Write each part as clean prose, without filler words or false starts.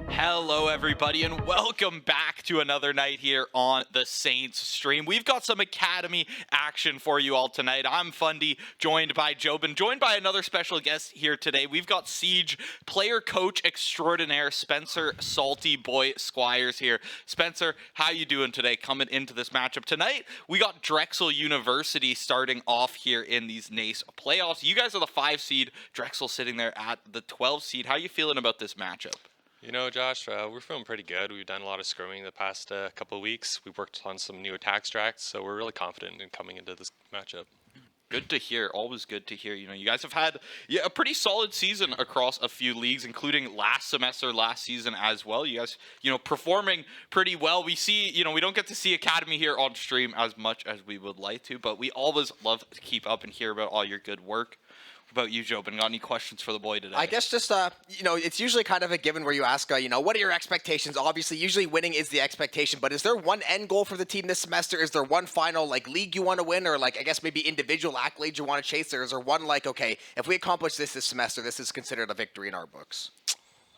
Hello, everybody, and welcome back to another night here on the Saints stream. We've got some Academy action for you all tonight. I'm Fundy, joined by Jobin, joined by another special guest here today. We've got Siege player coach extraordinaire Spencer Salty Boy Squires here. Spencer, how you doing today coming into this matchup? Tonight, we got Drexel University starting off here in these NACE playoffs. You guys are the 5 seed, Drexel sitting there at the 12 seed. How are you feeling about this matchup? You know, Josh, we're feeling pretty good. We've done a lot of scrimming the past couple of weeks. We've worked on some new attack strats, so we're really confident in coming into this matchup. Good to hear. Always good to hear. You know, you guys have had a pretty solid season across a few leagues, including last season as well. You guys, performing pretty well. We see, we don't get to see Academy here on stream as much as we would like to, but we always love to keep up and hear about all your good work. About you, Jobin? Got any questions for the boy today? I guess just, it's usually kind of a given where you ask, what are your expectations? Obviously, usually winning is the expectation, but is there one end goal for the team this semester? Is there one final, league you want to win, or, I guess maybe individual accolades you want to chase? Or is there one, okay, if we accomplish this semester, this is considered a victory in our books?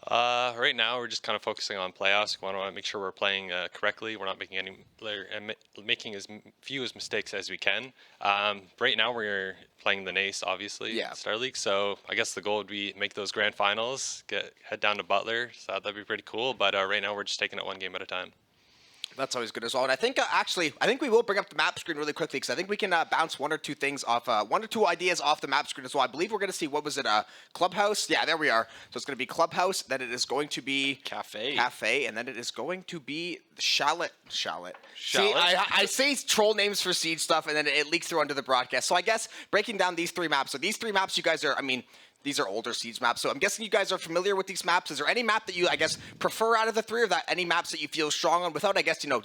Right now, we're just kind of focusing on playoffs. We want to make sure we're playing correctly. We're not making as few mistakes as we can. Right now, we're playing the NACE, obviously, Starleague. So I guess the goal would be make those grand finals, head down to Butler. So that'd be pretty cool. But right now, we're just taking it one game at a time. That's always good as well. And I think, I think we will bring up the map screen really quickly because I think we can bounce one or two ideas off the map screen as well. I believe we're going to see, Clubhouse? Yeah, there we are. So it's going to be Clubhouse, then it is going to be Cafe, and then it is going to be Shallot. See, I say troll names for Siege stuff, and then it leaks through under the broadcast. So I guess breaking down these 3 maps. So these 3 maps, you guys are, these are older Siege maps, so I'm guessing you guys are familiar with these maps. Is there any map that you, prefer out of the 3, or any maps that you feel strong on without,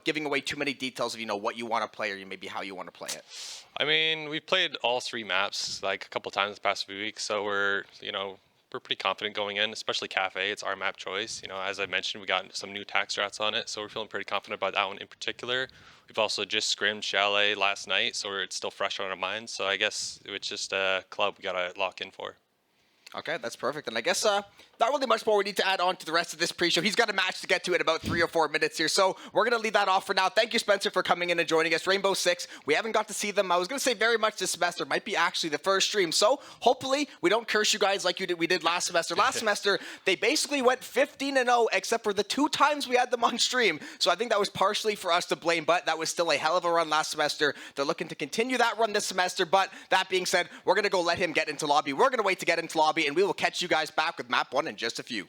giving away too many details of, what you want to play or maybe how you want to play it? We've played all 3 maps, a couple times the past few weeks, so we're pretty confident going in, especially Cafe. It's our map choice. As I mentioned, we got some new attack strats on it, so we're feeling pretty confident about that one in particular. We've also just scrimmed Chalet last night, so it's still fresh on our minds, so I guess it's just a club we got to lock in for. Okay, that's perfect. And I guess not really much more we need to add on to the rest of this pre-show. He's got a match to get to in about 3 or 4 minutes here, so we're going to leave that off for now. Thank you, Spencer, for coming in and joining us. Rainbow Six, we haven't got to see them. I was going to say very much this semester. Might be actually the first stream, so hopefully we don't curse you guys like we did last semester. Last semester, they basically went 15-0, except for the 2 times we had them on stream, so I think that was partially for us to blame, but that was still a hell of a run last semester. They're looking to continue that run this semester, but that being said, we're going to go let him get into lobby. We're going to wait to get into lobby, and we will catch you guys back with map 1 in just a few.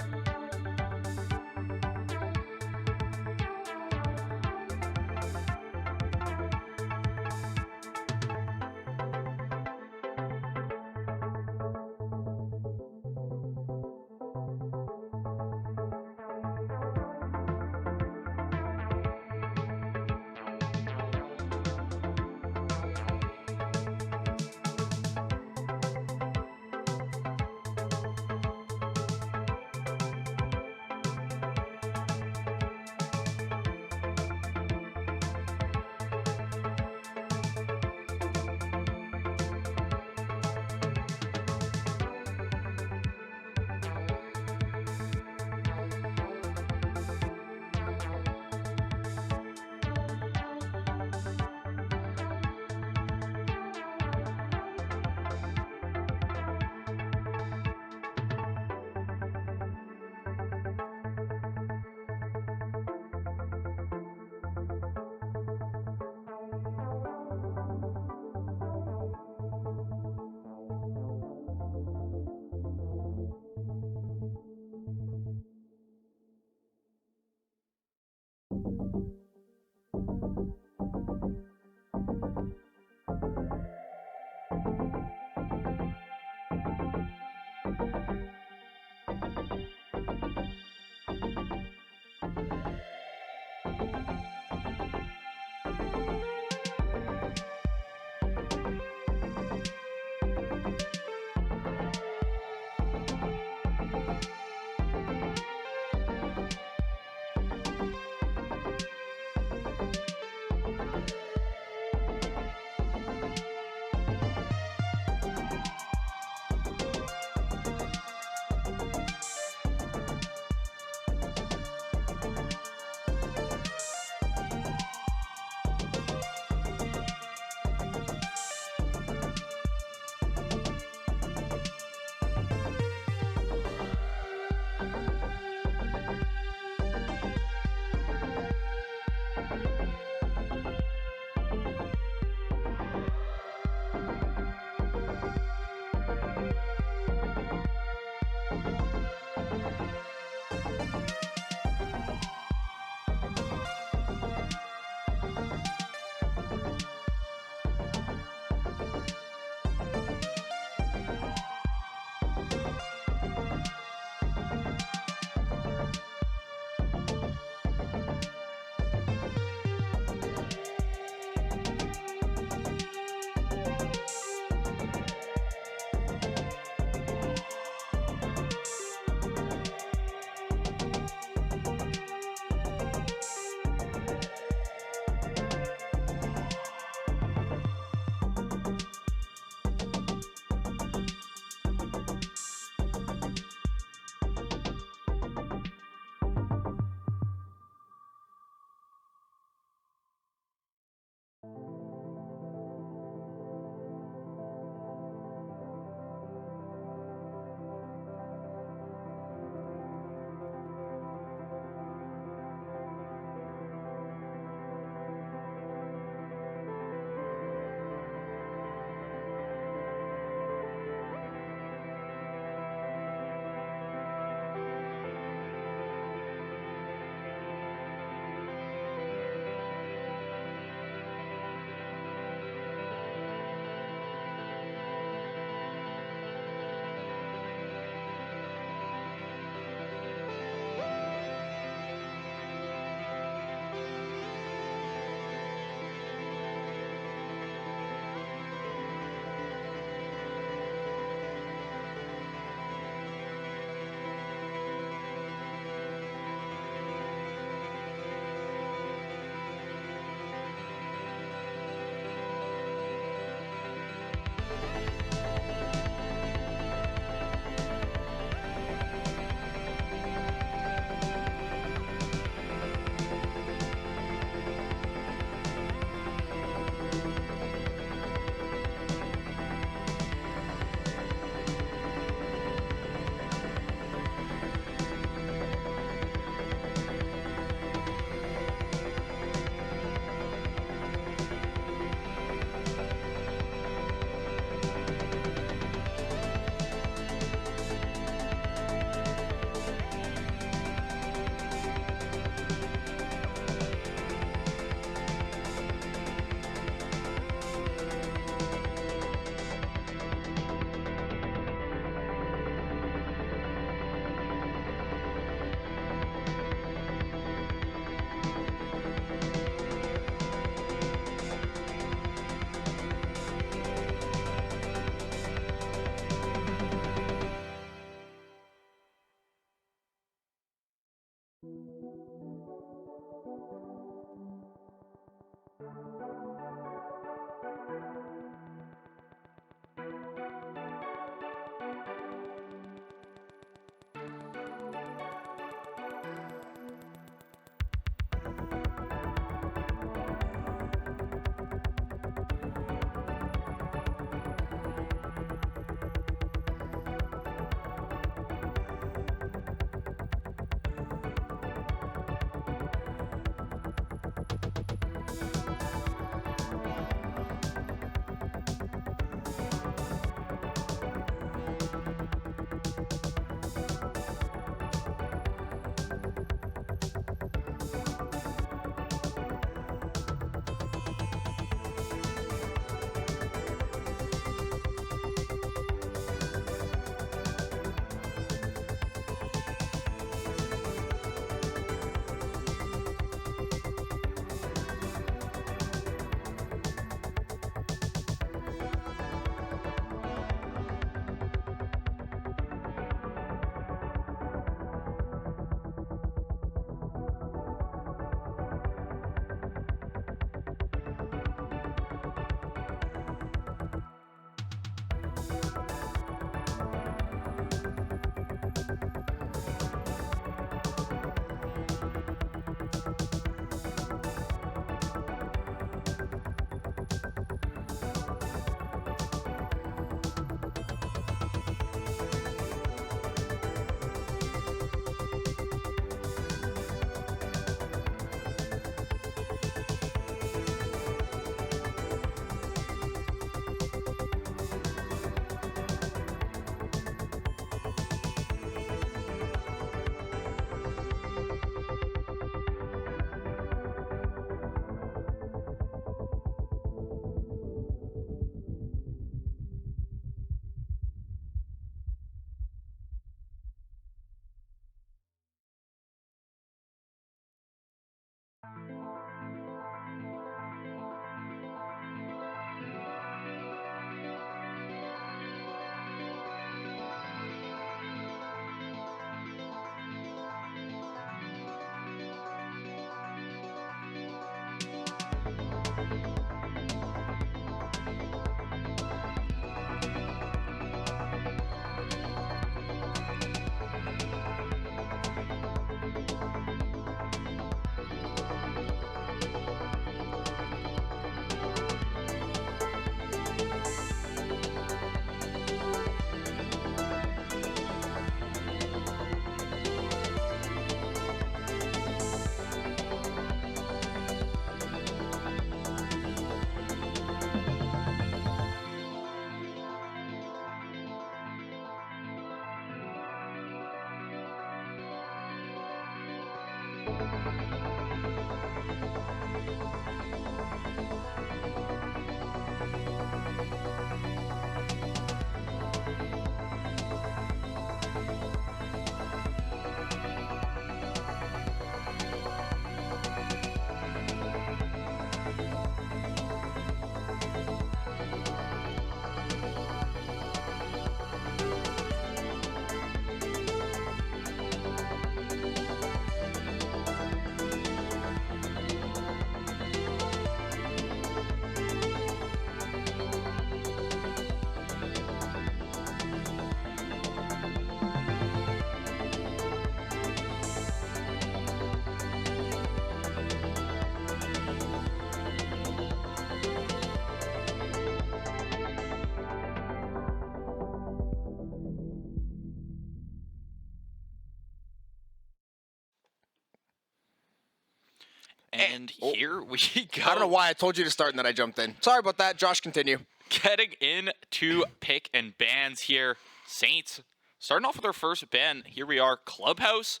And here we go. I don't know why I told you to start and then I jumped in. Sorry about that. Josh, continue. Getting into pick and bans here. Saints starting off with their first ban. Here we are. Clubhouse.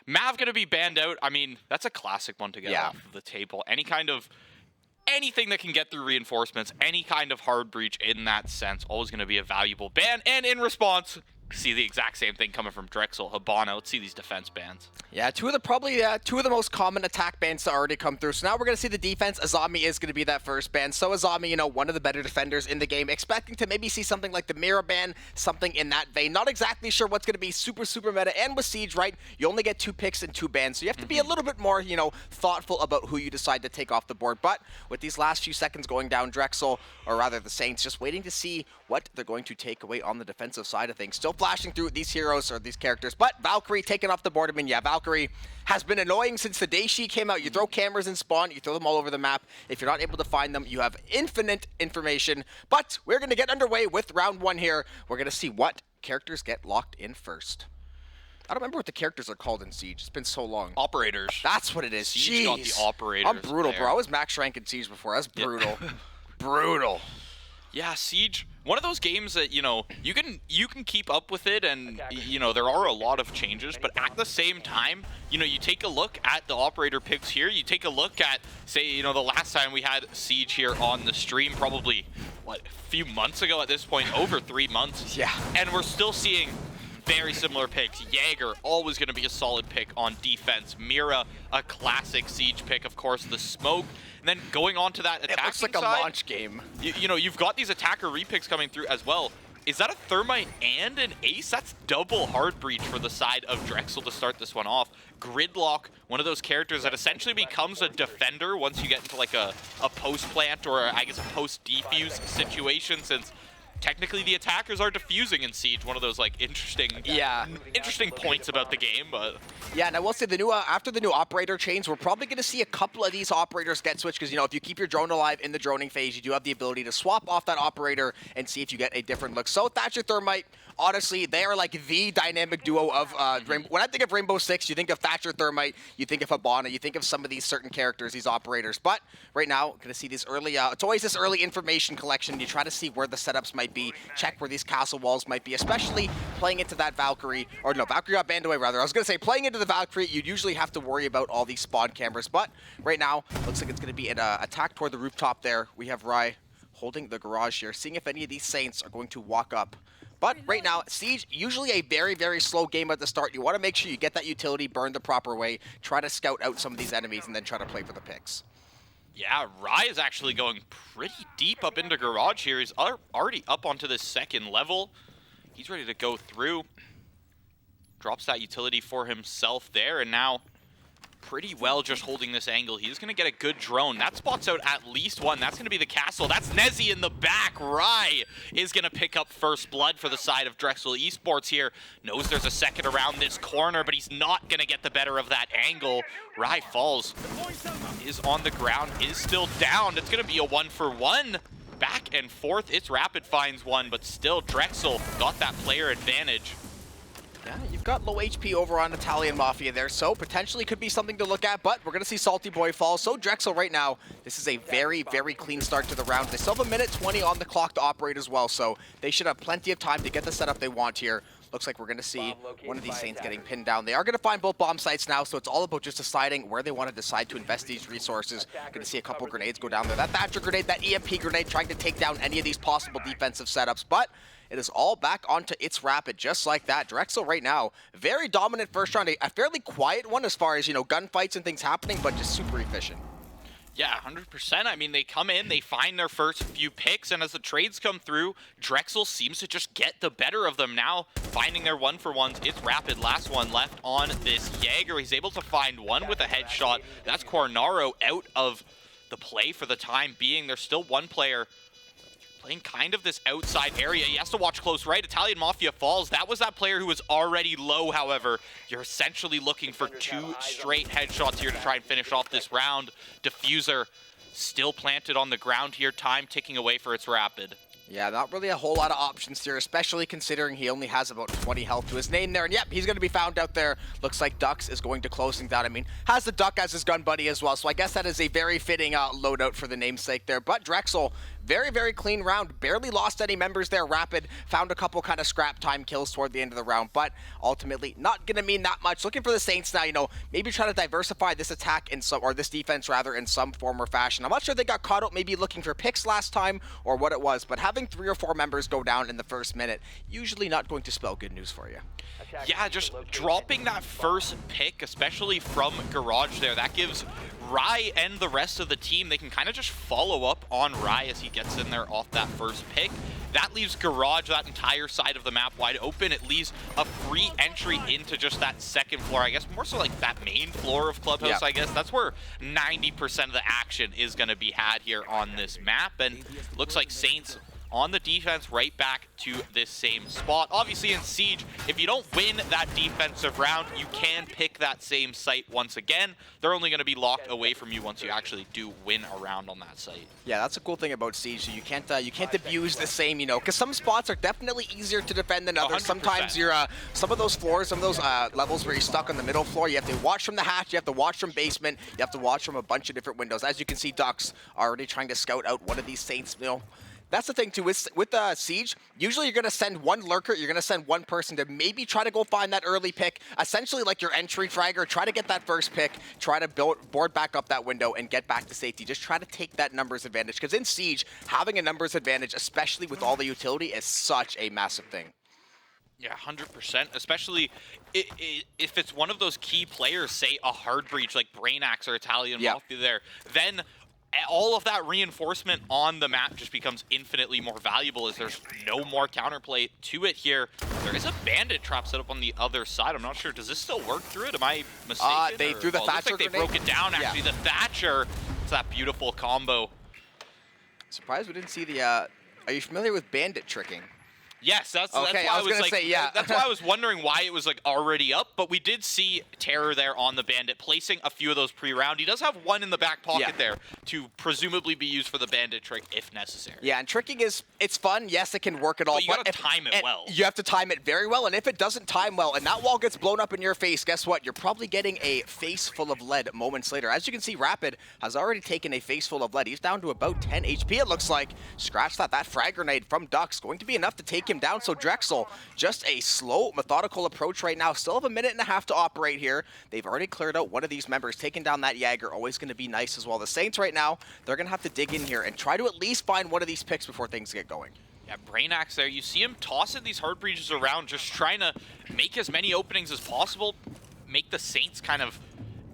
Mav going to be banned out. I mean, that's a classic one to get off of the table. Anything that can get through reinforcements, any kind of hard breach in that sense, always going to be a valuable ban. And in response, see the exact same thing coming from Drexel, Habana. Let's see these defense bans. Yeah, two of the most common attack bans to already come through. So now we're going to see the defense. Azami is going to be that first ban. So Azami, one of the better defenders in the game. Expecting to maybe see something like the Mira ban, something in that vein. Not exactly sure what's going to be super meta. And with Siege, right, you only get 2 picks and 2 bans. So you have to be a little bit more, thoughtful about who you decide to take off the board. But with these last few seconds going down, Drexel, or rather the Saints, just waiting to see what they're going to take away on the defensive side of things. Still flashing through these heroes or these characters. But Valkyrie taken off the board. I mean, yeah, Valkyrie has been annoying since the day she came out. You throw cameras in spawn, you throw them all over the map. If you're not able to find them, you have infinite information. But we're going to get underway with round 1 here. We're going to see what characters get locked in first. I don't remember what the characters are called in Siege. It's been so long. Operators. That's what it is. Siege got the operators. I'm brutal, there. bro. I was max rank in Siege before. That's brutal. Brutal. Yeah, Siege, one of those games that, you can keep up with it, and, there are a lot of changes, but at the same time, you take a look at the operator picks here, you take a look at, say, the last time we had Siege here on the stream, probably, a few months ago at this point, over 3 months. Yeah. And we're still seeing very similar picks. Jaeger, always going to be a solid pick on defense. Mira, a classic Siege pick, of course, the smoke. And then going on to that attacking It looks like a side, launch game. You've got these attacker repicks coming through as well. Is that a Thermite and an Ace? That's double hard breach for the side of Drexel to start this one off. Gridlock, one of those characters that essentially becomes a defender once you get into like a post plant or I guess a post defuse situation, since technically the attackers are defusing in Siege. One of those interesting points about the game, but yeah, and I will say the new after the new operator change, we're probably going to see a couple of these operators get switched because if you keep your drone alive in the droning phase, you do have the ability to swap off that operator and see if you get a different look. So Thatcher Thermite, honestly, they are like the dynamic duo of Rainbow. When I think of Rainbow Six, you think of Thatcher Thermite, you think of Habana, you think of some of these certain characters, these operators. But right now, going to see these early. It's always this early information collection. You try to see where the setups might be, check where these castle walls might be, especially playing into that Valkyrie, or no, Valkyrie got banned away rather. I was going to say playing into the Valkyrie, you'd usually have to worry about all these spawn cameras, but right now, looks like it's going to be an attack toward the rooftop there. We have Rai holding the garage here, seeing if any of these Saints are going to walk up. But right now, Siege, usually a very slow game at the start. You want to make sure you get that utility burned the proper way, try to scout out some of these enemies, and then try to play for the picks. yeah, Rai is actually going pretty deep up into garage here. He's already up onto the 2nd level. He's ready to go through. Drops that utility for himself there, and now pretty well just holding this angle. He's going to get a good drone. That spots out at least one. That's going to be the castle. That's Nezzy in the back. Rai is going to pick up first blood for the side of Drexel Esports here. Knows there's a second around this corner, but he's not going to get the better of that angle. Rai falls. Is on the ground. Is still down. It's going to be a 1-for-1. Back and forth. It's Rapid finds one, but still Drexel got that player advantage. Yeah, you've got low HP over on Italian Mafia there, so potentially could be something to look at, but we're going to see Salty Boy fall. So Drexel right now, this is a very clean start to the round. They still have 1:20 on the clock to operate as well, so they should have plenty of time to get the setup they want here. Looks like we're going to see one of these Saints getting pinned down. They are going to find both bomb sites now, so it's all about just deciding where they want to decide to invest these resources. Going to see a couple grenades go down there. That Thatcher grenade, that EMP grenade, trying to take down any of these possible defensive setups, but it is all back onto its Rapid, just like that. Drexel right now, very dominant first round. A fairly quiet one as far as, gunfights and things happening, but just super efficient. Yeah, 100%. I mean, they come in, they find their first few picks, and as the trades come through, Drexel seems to just get the better of them now, finding their 1-for-1s. It's Rapid, last one left on this Jaeger. He's able to find one with a headshot. That's Cornaro out of the play for the time being. There's still one player playing kind of this outside area. He has to watch close right. Italian Mafia falls. That was that player who was already low, however. You're essentially looking for 2 straight headshots here to try and finish off this round. Diffuser still planted on the ground here. Time ticking away for its Rapid. Yeah, not really a whole lot of options here, especially considering he only has about 20 health to his name there. And yep, he's going to be found out there. Looks like Dux is going to close things down. I mean, has the Duck as his gun buddy as well, so I guess that is a very fitting loadout for the namesake there. But Drexel, very, very clean round. Barely lost any members there. Rapid found a couple kind of scrap time kills toward the end of the round, but ultimately not going to mean that much. Looking for the Saints now, you know, maybe try to diversify this attack in some, or this defense rather, in some form or fashion. I'm not sure they got caught out maybe looking for picks last time or what it was, but having 3 or 4 members go down in the first minute, usually not going to spell good news for you. Yeah, just dropping that first pick, especially from Garage there, that gives Rye and the rest of the team, they can kind of just follow up on Rye as he gets in there off that first pick. That leaves Garage, that entire side of the map, wide open. It leaves a free entry into just that second floor, I guess, more so like that main floor of Clubhouse, yeah. I guess. That's where 90% of the action is going to be had here on this map, and looks like Saints on the defense right back to this same spot. Obviously in Siege, if you don't win that defensive round, you can pick that same site once again. They're only going to be locked away from you once you actually do win a round on that site. Yeah, that's a cool thing about Siege. You can't abuse the same, you know, because some spots are definitely easier to defend than others. 100%. Sometimes you're some of those floors, some of those levels where you're stuck on the middle floor, you have to watch from the hatch, you have to watch from basement, you have to watch from a bunch of different windows. As you can see, Ducks already trying to scout out one of these Saints, you know. That's the thing too, with Siege, usually you're going to send one lurker, you're going to send one person to maybe try to go find that early pick, essentially like your entry fragger, try to get that first pick, try to board back up that window and get back to safety. Just try to take that numbers advantage, because in Siege, having a numbers advantage, especially with all the utility, is such a massive thing. Yeah, 100%, especially if it's one of those key players, say a hard breach like Brainax or Italian Mafia there, then all of that reinforcement on the map just becomes infinitely more valuable as there's no more counterplay to it here. There is a bandit trap set up on the other side. I'm not sure. Does this still work through it? Am I mistaken? They threw the Thatcher looks like they grenade. broke it down, actually. Yeah. The Thatcher. It's that beautiful combo. Surprised we didn't see the... are you familiar with bandit tricking? Yes, that's okay, why I was gonna like, say, yeah. That's why I was wondering why it was like already up, but we did see Terror there on the bandit, placing a few of those pre-round. He does have one in the back pocket there to presumably be used for the bandit trick if necessary. Yeah, and tricking it's fun. Yes, it can work at all. But you gotta time it well. You have to time it very well, and if it doesn't time well and that wall gets blown up in your face, guess what? You're probably getting a face full of lead moments later. As you can see, Rapid has already taken a face full of lead. He's down to about 10 HP, it looks like. Scratch that. That frag grenade from Ducks going to be enough to take him down, so Drexel, just a slow, methodical approach right now. Still have a minute and a half to operate here. They've already cleared out one of these members. Taking down that Jaeger, always going to be nice as well. The Saints right now, they're going to have to dig in here and try to at least find one of these picks before things get going. Yeah, Brainax there. You see him tossing these hard breaches around, just trying to make as many openings as possible, make the Saints kind of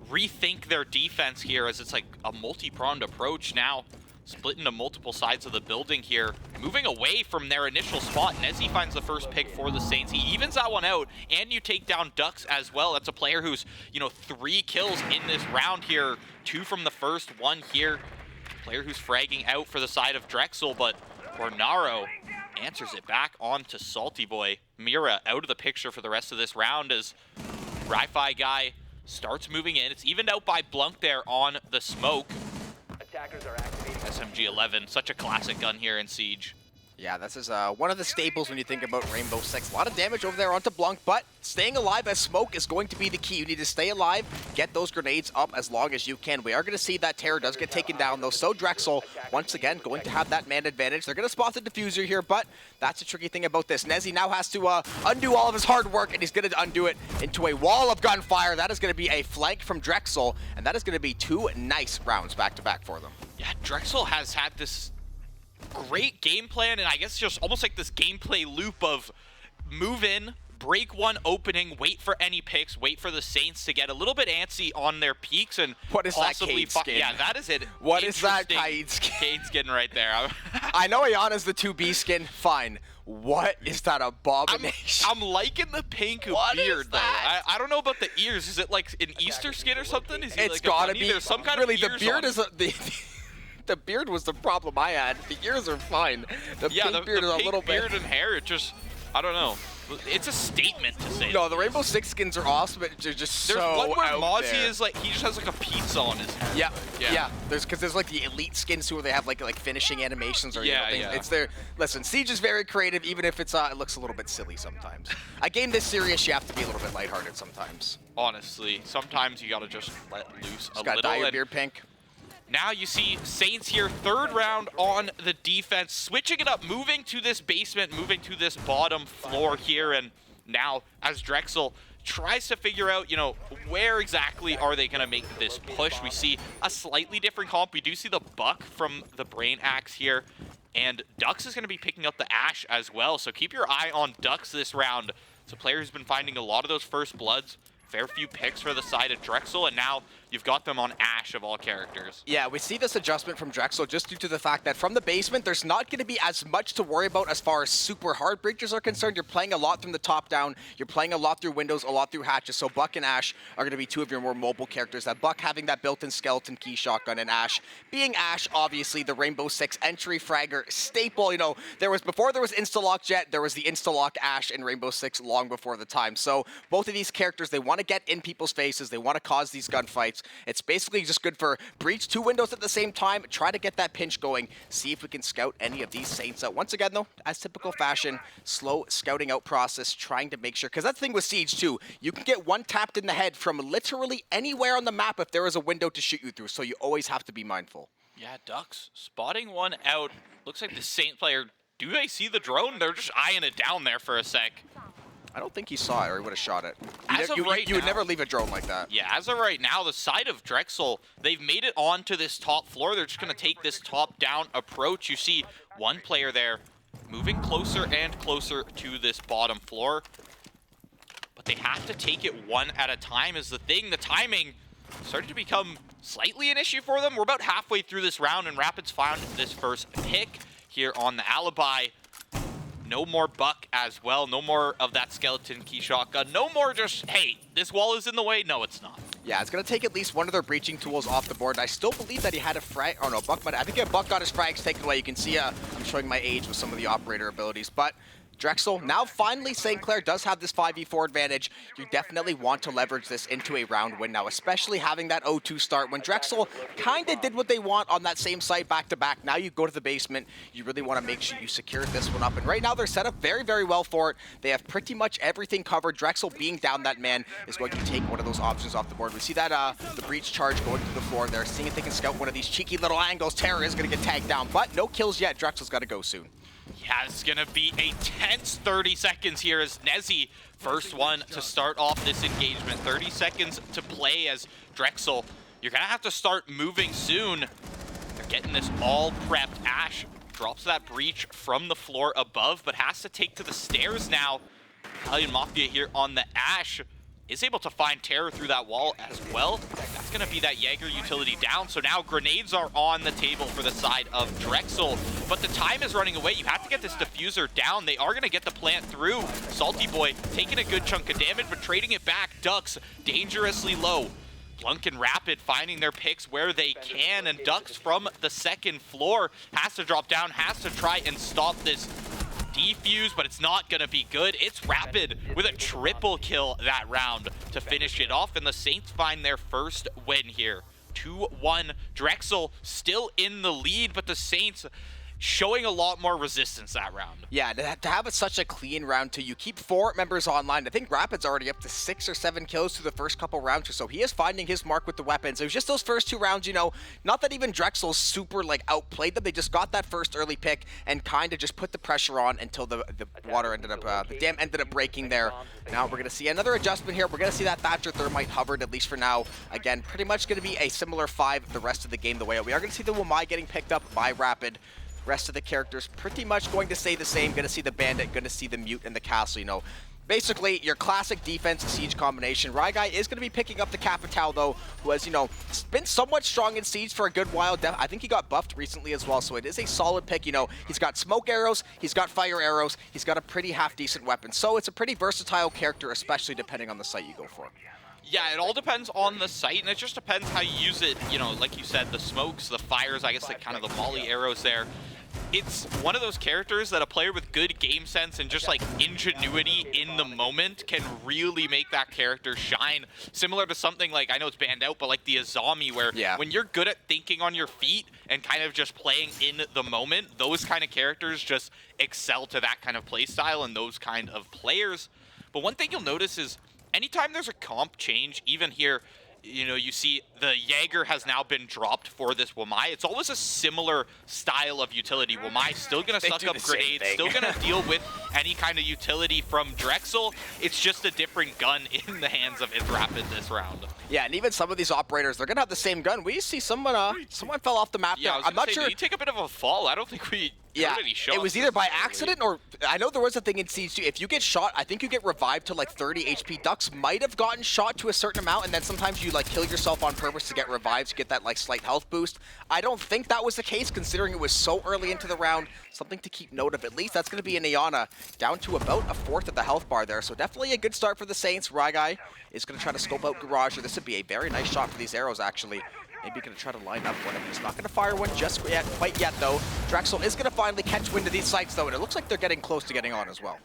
rethink their defense here as it's like a multi-pronged approach now. Split into multiple sides of the building here, moving away from their initial spot. Nezzy finds the first pick for the Saints. He evens that one out, and you take down Ducks as well. That's a player who's, 3 kills in this round here. 2 from the first, 1 here. Player who's fragging out for the side of Drexel, but Cornaro answers it back on to Salty Boy. Mira out of the picture for the rest of this round as Ri-Fi guy starts moving in. It's evened out by Blunk there on the smoke. Attackers are activating. SMG-11, such a classic gun here in Siege. Yeah, this is one of the staples when you think about Rainbow Six. A lot of damage over there onto Blanc, but staying alive as smoke is going to be the key. You need to stay alive, get those grenades up as long as you can. We are going to see that Terror does get taken down, though. So Drexel, once again, going to have that man advantage. They're going to spot the diffuser here, but that's a tricky thing about this. Nezzy now has to undo all of his hard work, and he's going to undo it into a wall of gunfire. That is going to be a flank from Drexel, and that is going to be 2 nice rounds back-to-back for them. Yeah, Drexel has had this great game plan, and I guess just almost like this gameplay loop of move in, break one opening, wait for any picks, wait for the Saints to get a little bit antsy on their peaks, and what is possibly that Cade skin? Yeah, that is it. What is that Cade skin? Cade skin right there. I know Ayana's the 2B skin, fine. What is that abomination? I'm liking the pink beard though. I don't know about the ears. Is it like an Easter skin or something? Is he it's like gotta be. There's some kind really, of the ears beard on is the beard was the problem I had. The ears are fine. The pink beard is a little beard bit. and hair, it just I don't know. It's a statement to say. No, the Rainbow Six skins are awesome, but they're just There's so one where out Mozzie there. is like, he just has like a pizza on his head. Yeah, Yeah. yeah. There's like the elite skins too, where they have like finishing animations or you know, Yeah, things. yeah. It's their listen. Siege is very creative, even if it's it looks a little bit silly sometimes. A game this serious, you have to be a little bit lighthearted sometimes. Honestly, sometimes you gotta just let loose Just a gotta dye little. your And beer pink. now you see Saints here, third round on the defense, switching it up, moving to this basement, moving to this bottom floor here, and now as Drexel tries to figure out, you know, where exactly are they gonna make this push. We see a slightly different comp. We do see the Buck from the Brain Axe here, and Dux is gonna be picking up the Ash as well, so keep your eye on Dux this round. It's a player who's been finding a lot of those first bloods, fair few picks for the side of Drexel, and now you've got them on Ash of all characters. Yeah, we see this adjustment from Drexel just due to the fact that from the basement, there's not going to be as much to worry about as far as super hard breaches are concerned. You're playing a lot from the top down. You're playing a lot through windows, a lot through hatches. So Buck and Ash are going to be two of your more mobile characters. That Buck having that built-in skeleton key shotgun, and Ash being Ash, obviously the Rainbow Six entry fragger staple. You know, before there was Instalock Jet, there was the Instalock Ash in Rainbow Six long before the time. So both of these characters, they want to get in people's faces. They want to cause these gunfights. It's basically just good for breach two windows at the same time, try to get that pinch going, see if we can scout any of these Saints out. Once again, though, as typical fashion, slow scouting out process, trying to make sure, because that's the thing with Siege, too. You can get one tapped in the head from literally anywhere on the map if there is a window to shoot you through, so you always have to be mindful. Yeah, Ducks spotting one out. Looks like the Saint player, do they see the drone? They're just eyeing it down there for a sec. I don't think he saw it, or he would have shot it. As of right You would now- never leave a drone like that. Yeah, as of right now, the side of Drexel, they've made it onto this top floor. They're just going to take this top-down approach. You see one player there moving closer and closer to this bottom floor. But they have to take it one at a time is the thing. The timing started to become slightly an issue for them. We're about halfway through this round, and Rapids found this first pick here on the Alibi. No more Buck as well. No more of that skeleton key shotgun. No more just, hey, this wall is in the way. No, it's not. Yeah, it's going to take at least one of their breaching tools off the board. I still believe that he had a frag. Oh, no, Buck, but I think Buck got his frags taken away. You can see I'm showing my age with some of the operator abilities. But Drexel, now finally St. Clair does have this 5v4 advantage. You definitely want to leverage this into a round win now, especially having that 0-2 start. When Drexel kind of did what they want on that same site back-to-back, now you go to the basement. You really want to make sure you secure this one up. And right now they're set up very, very well for it. They have pretty much everything covered. Drexel being down that man is going to take one of those options off the board. We see that the breach charge going to the floor there, seeing if they can scout one of these cheeky little angles. Terror is going to get tagged down, but no kills yet. Drexel's got to go soon. Yeah, it's going to be a tense 30 seconds here as Nezzy, first one to start off this engagement. 30 seconds to play as Drexel. You're going to have to start moving soon. They're getting this all prepped. Ash drops that breach from the floor above, but has to take to the stairs now. Italian Mafia here on the Ash is able to find Terror through that wall as well. That's going to be that Jaeger utility down. So now grenades are on the table for the side of Drexel. But the time is running away. You have to get this diffuser down. They are going to get the plant through. Salty Boy taking a good chunk of damage, but trading it back. Ducks dangerously low. Blunk and Rapid finding their picks where they can. And Ducks from the second floor has to drop down, has to try and stop this defuse, but it's not gonna be good. It's Rapid with a triple kill that round to finish it off, and the Saints find their first win here. 2-1. Drexel still in the lead, but the Saints showing a lot more resistance that round. Yeah, to have it such a clean round too. You keep 4 members online. I think Rapid's already up to 6 or 7 kills through the first couple rounds or so. He is finding his mark with the weapons. It was just those first 2 rounds, you know, not that even Drexel super like outplayed them. They just got that first early pick and kind of just put the pressure on until the water ended up, the dam ended up breaking there. Now we're going to see another adjustment here. We're going to see that Thatcher Thermite hovered, at least for now. Again, pretty much going to be a similar 5 the rest of the game the way we are going to see the Wamai getting picked up by Rapid. Rest of the characters pretty much going to stay the same. Going to see the Bandit, going to see the Mute and the Castle, you know. Basically, your classic defense Siege combination. Ryguy is going to be picking up the Capital, though, who has, you know, been somewhat strong in Siege for a good while. I think he got buffed recently as well, so it is a solid pick. You know, he's got smoke arrows, he's got fire arrows, he's got a pretty half-decent weapon. So it's a pretty versatile character, especially depending on the site you go for. Yeah, it all depends on the site, and it just depends how you use it. You know, like you said, the smokes, the fires, I guess like kind of the molly arrows there. it's one of those characters that a player with good game sense and just like ingenuity in the moment can really make that character shine. Similar to something like, I know it's banned out, but like the Azami, where when you're good at thinking on your feet and kind of just playing in the moment, those kind of characters just excel to that kind of play style and those kind of players. But one thing you'll notice is anytime there's a comp change, even here, you know, you see the Jaeger has now been dropped for this Wamai. It's always a similar style of utility. Wamai still going to suck up grenades, still going to deal with any kind of utility from Drexel. It's just a different gun in the hands of Intrapid this round. Yeah, and even some of these operators, they're going to have the same gun. We see someone fell off the map there. I'm not sure. Did he take a bit of a fall? I don't think we... Yeah, it was either by accident or I know there was a thing in Siege 2. If you get shot, I think you get revived to like 30 HP. Ducks might have gotten shot to a certain amount, and then sometimes you like kill yourself on purpose to get revived to get that like slight health boost. I don't think that was the case considering it was so early into the round. Something to keep note of at least. That's going to be an Iana down to about a fourth of the health bar there. So definitely a good start for the Saints. Ryguy is going to try to scope out Garage. This would be a very nice shot for these arrows actually. Maybe going to try to line up one of these. Not going to fire one just quite yet, though. Drexel is going to finally catch wind of these sights, though, and it looks like they're getting close to getting on as well.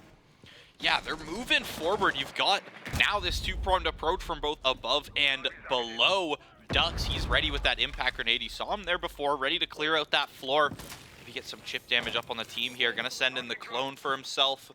Yeah, they're moving forward. You've got now this two-pronged approach from both above and below. Ducks, he's ready with that impact grenade. You saw him there before, ready to clear out that floor. Maybe get some chip damage up on the team here. Going to send in the clone for himself.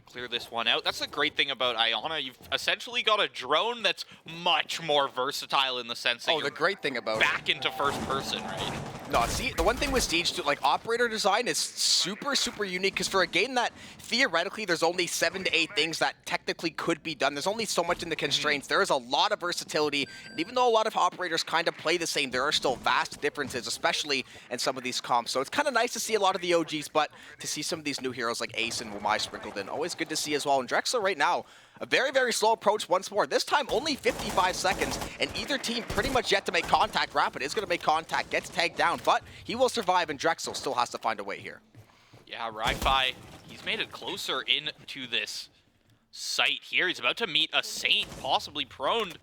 Clear this one out. That's the great thing about Iana. You've essentially got a drone that's much more versatile in the sense that the great thing about back into first person, right? No, see, the one thing with Siege 2, like, operator design is super, super unique, because for a game that, theoretically, there's only 7 to 8 things that technically could be done. There's only so much in the constraints. There is a lot of versatility, and even though a lot of operators kind of play the same, there are still vast differences, especially in some of these comps. So it's kind of nice to see a lot of the OGs, but to see some of these new heroes like Ace and Wamai sprinkled in, always good to see as well. And Drexel right now, a very, very slow approach once more. This time only 55 seconds, and either team pretty much yet to make contact. Rapid is going to make contact, gets tagged down, but he will survive, and Drexel still has to find a way here. Yeah, Ri-Fi, he's made it closer into this site here. He's about to meet a Saint, possibly prone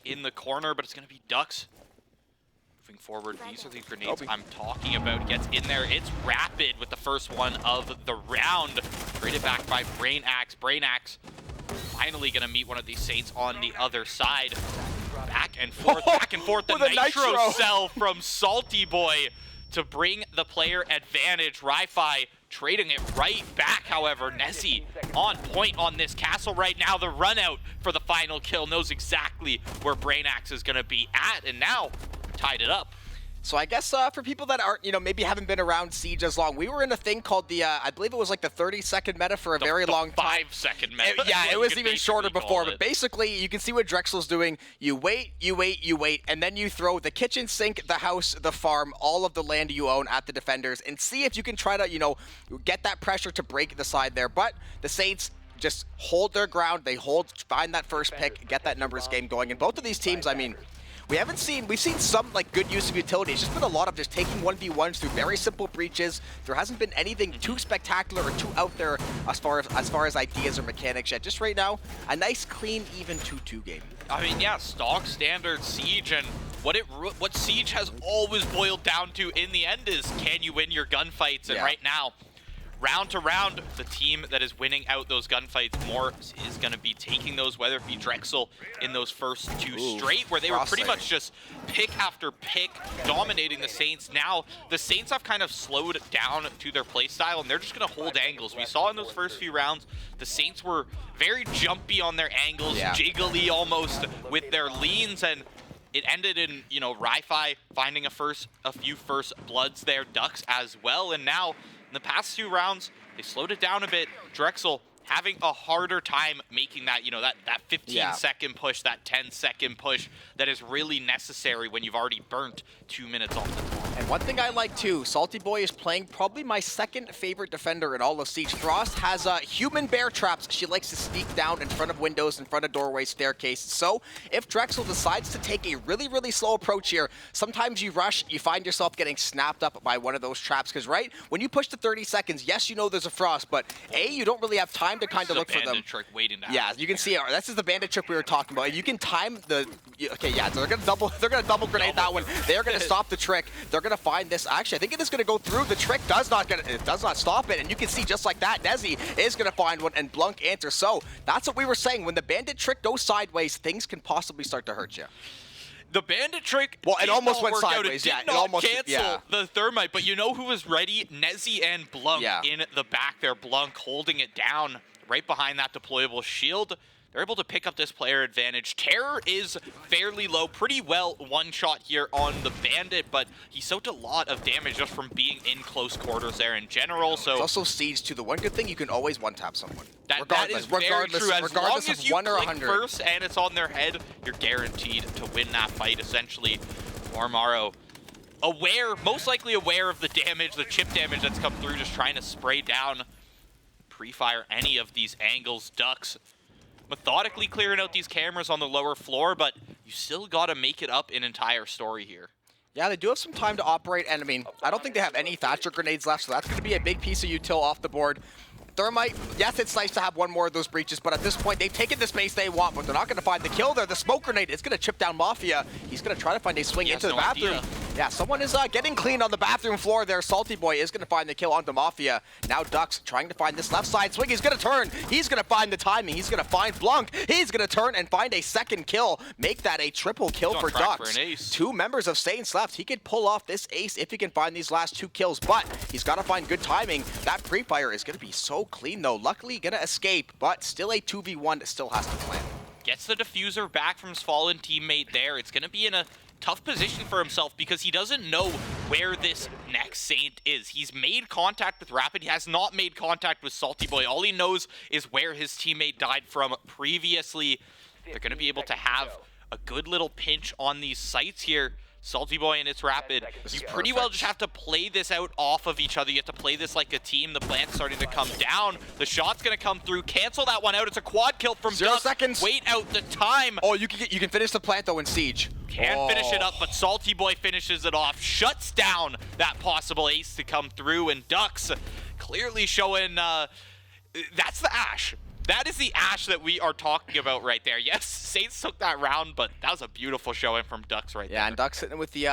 in the corner, but it's going to be Ducks. Moving forward, these are the grenades I'm talking about. Gets in there. It's Rapid with the first one of the round. Traded back by Brain Axe. Brain Axe finally going to meet one of these Saints on the other side. Back and forth, back and forth. The nitro cell from Salty Boy to bring the player advantage. Ri-Fi trading it right back, however. NACE on point on this castle right now. The run out for the final kill knows exactly where Brain Axe is going to be at, and now tied it up. So I guess for people that aren't, maybe haven't been around Siege as long, we were in a thing called the, I believe it was like the 30-second meta for a very long time. 5-second meta. Yeah, it was even shorter before, but basically you can see what Drexel's doing. You wait, and then you throw the kitchen sink, the house, the farm, all of the land you own at the defenders, and see if you can try to, get that pressure to break the side there. But the Saints just hold their ground. They find that first pick, get that numbers game going. And both of these teams, I mean, we've seen some like good use of utility. It's just been a lot of just taking 1v1s through very simple breaches. There hasn't been anything too spectacular or too out there as far as ideas or mechanics yet. Just right now, a nice clean even 2-2 game. I mean, yeah, stock standard Siege, and what Siege has always boiled down to in the end is, can you win your gunfights? And right now, round to round, the team that is winning out those gunfights more is going to be taking those, whether it be Drexel in those first two straight, where they were pretty much just pick after pick, dominating the Saints. Now, the Saints have kind of slowed down to their playstyle, and they're just going to hold angles. We saw in those first few rounds, the Saints were very jumpy on their angles, jiggly almost with their leans, and it ended in, Ri-Fi finding a few first bloods there, Ducks as well, and now in the past few rounds, they slowed it down a bit. Drexel having a harder time making that, that 15-second push, that 10-second push that is really necessary when you've already burnt 2 minutes off the clock. And one thing I like too, Salty Boy is playing probably my second favorite defender in all of Siege. Frost has human bear traps. She likes to sneak down in front of windows, in front of doorways, staircases. So if Drexel decides to take a really, really slow approach here, sometimes you rush, you find yourself getting snapped up by one of those traps. Because when you push to 30 seconds, yes, there's a Frost, but you don't really have time to kind of look for them. Trick waiting to you can see this is the bandit trick we were talking about. You can time the so they're gonna double grenade that one. They're gonna stop the trick. They're gonna going to find this. Actually, I think it is going to go through. The trick does not stop it. And you can see just like that, Nezzy is going to find one and Blunk answers. So that's what we were saying. When the bandit trick goes sideways, things can possibly start to hurt you. The bandit trick, well, it almost went work out. sideways. It did not cancel the thermite, but you know who was ready? Nezzy and Blunk in the back there. Blunk holding it down right behind that deployable shield. They're able to pick up this player advantage. Terror is fairly low, pretty well one-shot here on the bandit, but he soaked a lot of damage just from being in close quarters there in general. So it's also Siege too. The one good thing, you can always one-tap someone. That is very true. As long as you 1 or click 100. first and it's on their head, you're guaranteed to win that fight, essentially. Mormaro most likely aware of the damage, the chip damage that's come through, just trying to spray down, pre-fire any of these angles. Ducks methodically clearing out these cameras on the lower floor, but you still got to make it up an entire story here. Yeah, they do have some time to operate, and I mean, I don't think they have any Thatcher grenades left, so that's going to be a big piece of util off the board. Thermite, yes, it's nice to have one more of those breaches, but at this point, they've taken the space they want, but they're not going to find the kill there. The smoke grenade is going to chip down Mafia. He's going to try to find a swing into the bathroom. Idea. Yeah, someone is getting clean on the bathroom floor there. Salty Boy is going to find the kill onto Mafia. Now Ducks trying to find this left side swing. He's going to turn. He's going to find the timing. He's going to find Blunk. He's going to turn and find a second kill. Make that a triple kill for Ducks. For an ace. 2 members of Saints left. He could pull off this ace if he can find these last 2 kills, but he's got to find good timing. That pre-fire is going to be so clean, though. Luckily, going to escape, but still a 2v1 still has to plan. Gets the diffuser back from his fallen teammate there. It's going to be in a tough position for himself because he doesn't know where this next Saint is. He's made contact with Rapid. He has not made contact with Salty Boy. All he knows is where his teammate died from previously. They're going to be able to have a good little pinch on these sites here. Salty Boy and it's Rapid. You pretty well just have to play this out off of each other. You have to play this like a team. The plant's starting to come down. The shot's going to come through. Cancel that one out. It's a quad kill from 0 Ducks. seconds. Wait out the time. Oh, you can finish the plant, though, in Siege. Can finish it up, but Salty Boy finishes it off. Shuts down that possible ace to come through. And Ducks clearly showing that's the Ash. That is the Ash that we are talking about right there. Yes, Saints took that round, but that was a beautiful showing from Ducks right there. Yeah, and Ducks hitting with the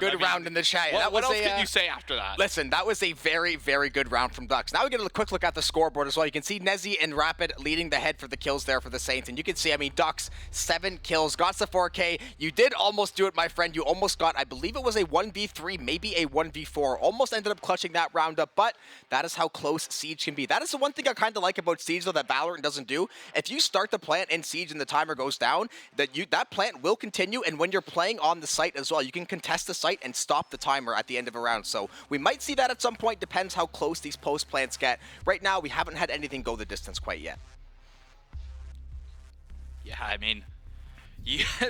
good round in the chat. What else can you say after that? Listen, that was a very, very good round from Ducks. Now we get a quick look at the scoreboard as well. You can see Nezzy and Rapid leading the head for the kills there for the Saints. And you can see, I mean, Ducks, 7 kills, got the 4K. You did almost do it, my friend. You almost got, I believe it was a 1v3, maybe a 1v4. Almost ended up clutching that round up, but that is how close Siege can be. That is the one thing I kind of like about Siege, though, that Valorant doesn't do. If you start the plant in Siege and the timer goes down, that plant will continue, and when you're playing on the site as well, you can contest the site and stop the timer at the end of a round. So we might see that at some point, depends how close these post plants get. Right now, we haven't had anything go the distance quite yet. Yeah, I mean,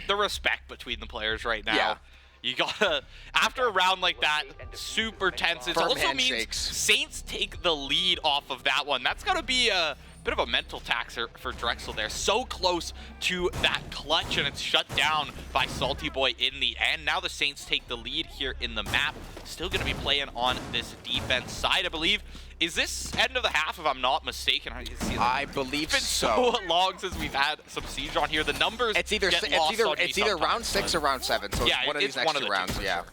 the respect between the players right now. Yeah. You gotta, after a round like that, super tense. It Firm also means handshakes. Saints take the lead off of that one. That's gotta be a bit of a mental taxer for Drexel there. So close to that clutch, and it's shut down by Salty Boy in the end. Now the Saints take the lead here in the map. Still gonna be playing on this defense side, I believe. Is this end of the half, if I'm not mistaken? I believe it's been so. long since we've had some Siege on here. The numbers It's either round 6 or round 7. So yeah, it's one of these next 2 rounds. Yeah. Sure.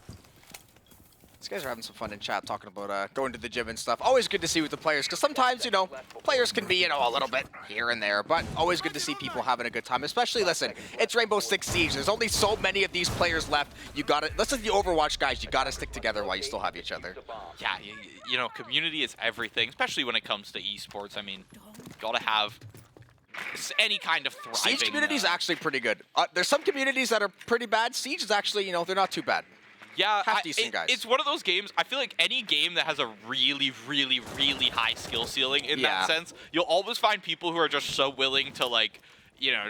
These guys are having some fun in chat talking about going to the gym and stuff. Always good to see with the players, because sometimes, you know, players can be, a little bit here and there, but always good to see people having a good time. Especially, listen, it's Rainbow Six Siege. There's only so many of these players left. You gotta, listen to the Overwatch guys, you gotta stick together while you still have each other. Yeah, you know, community is everything, especially when it comes to esports. I mean, gotta have any kind of thriving. Siege community is actually pretty good. There's some communities that are pretty bad. Siege is actually, they're not too bad. Yeah, decent guys. It's one of those games, I feel like any game that has a really, really, really high skill ceiling in that sense, you'll always find people who are just so willing to, like,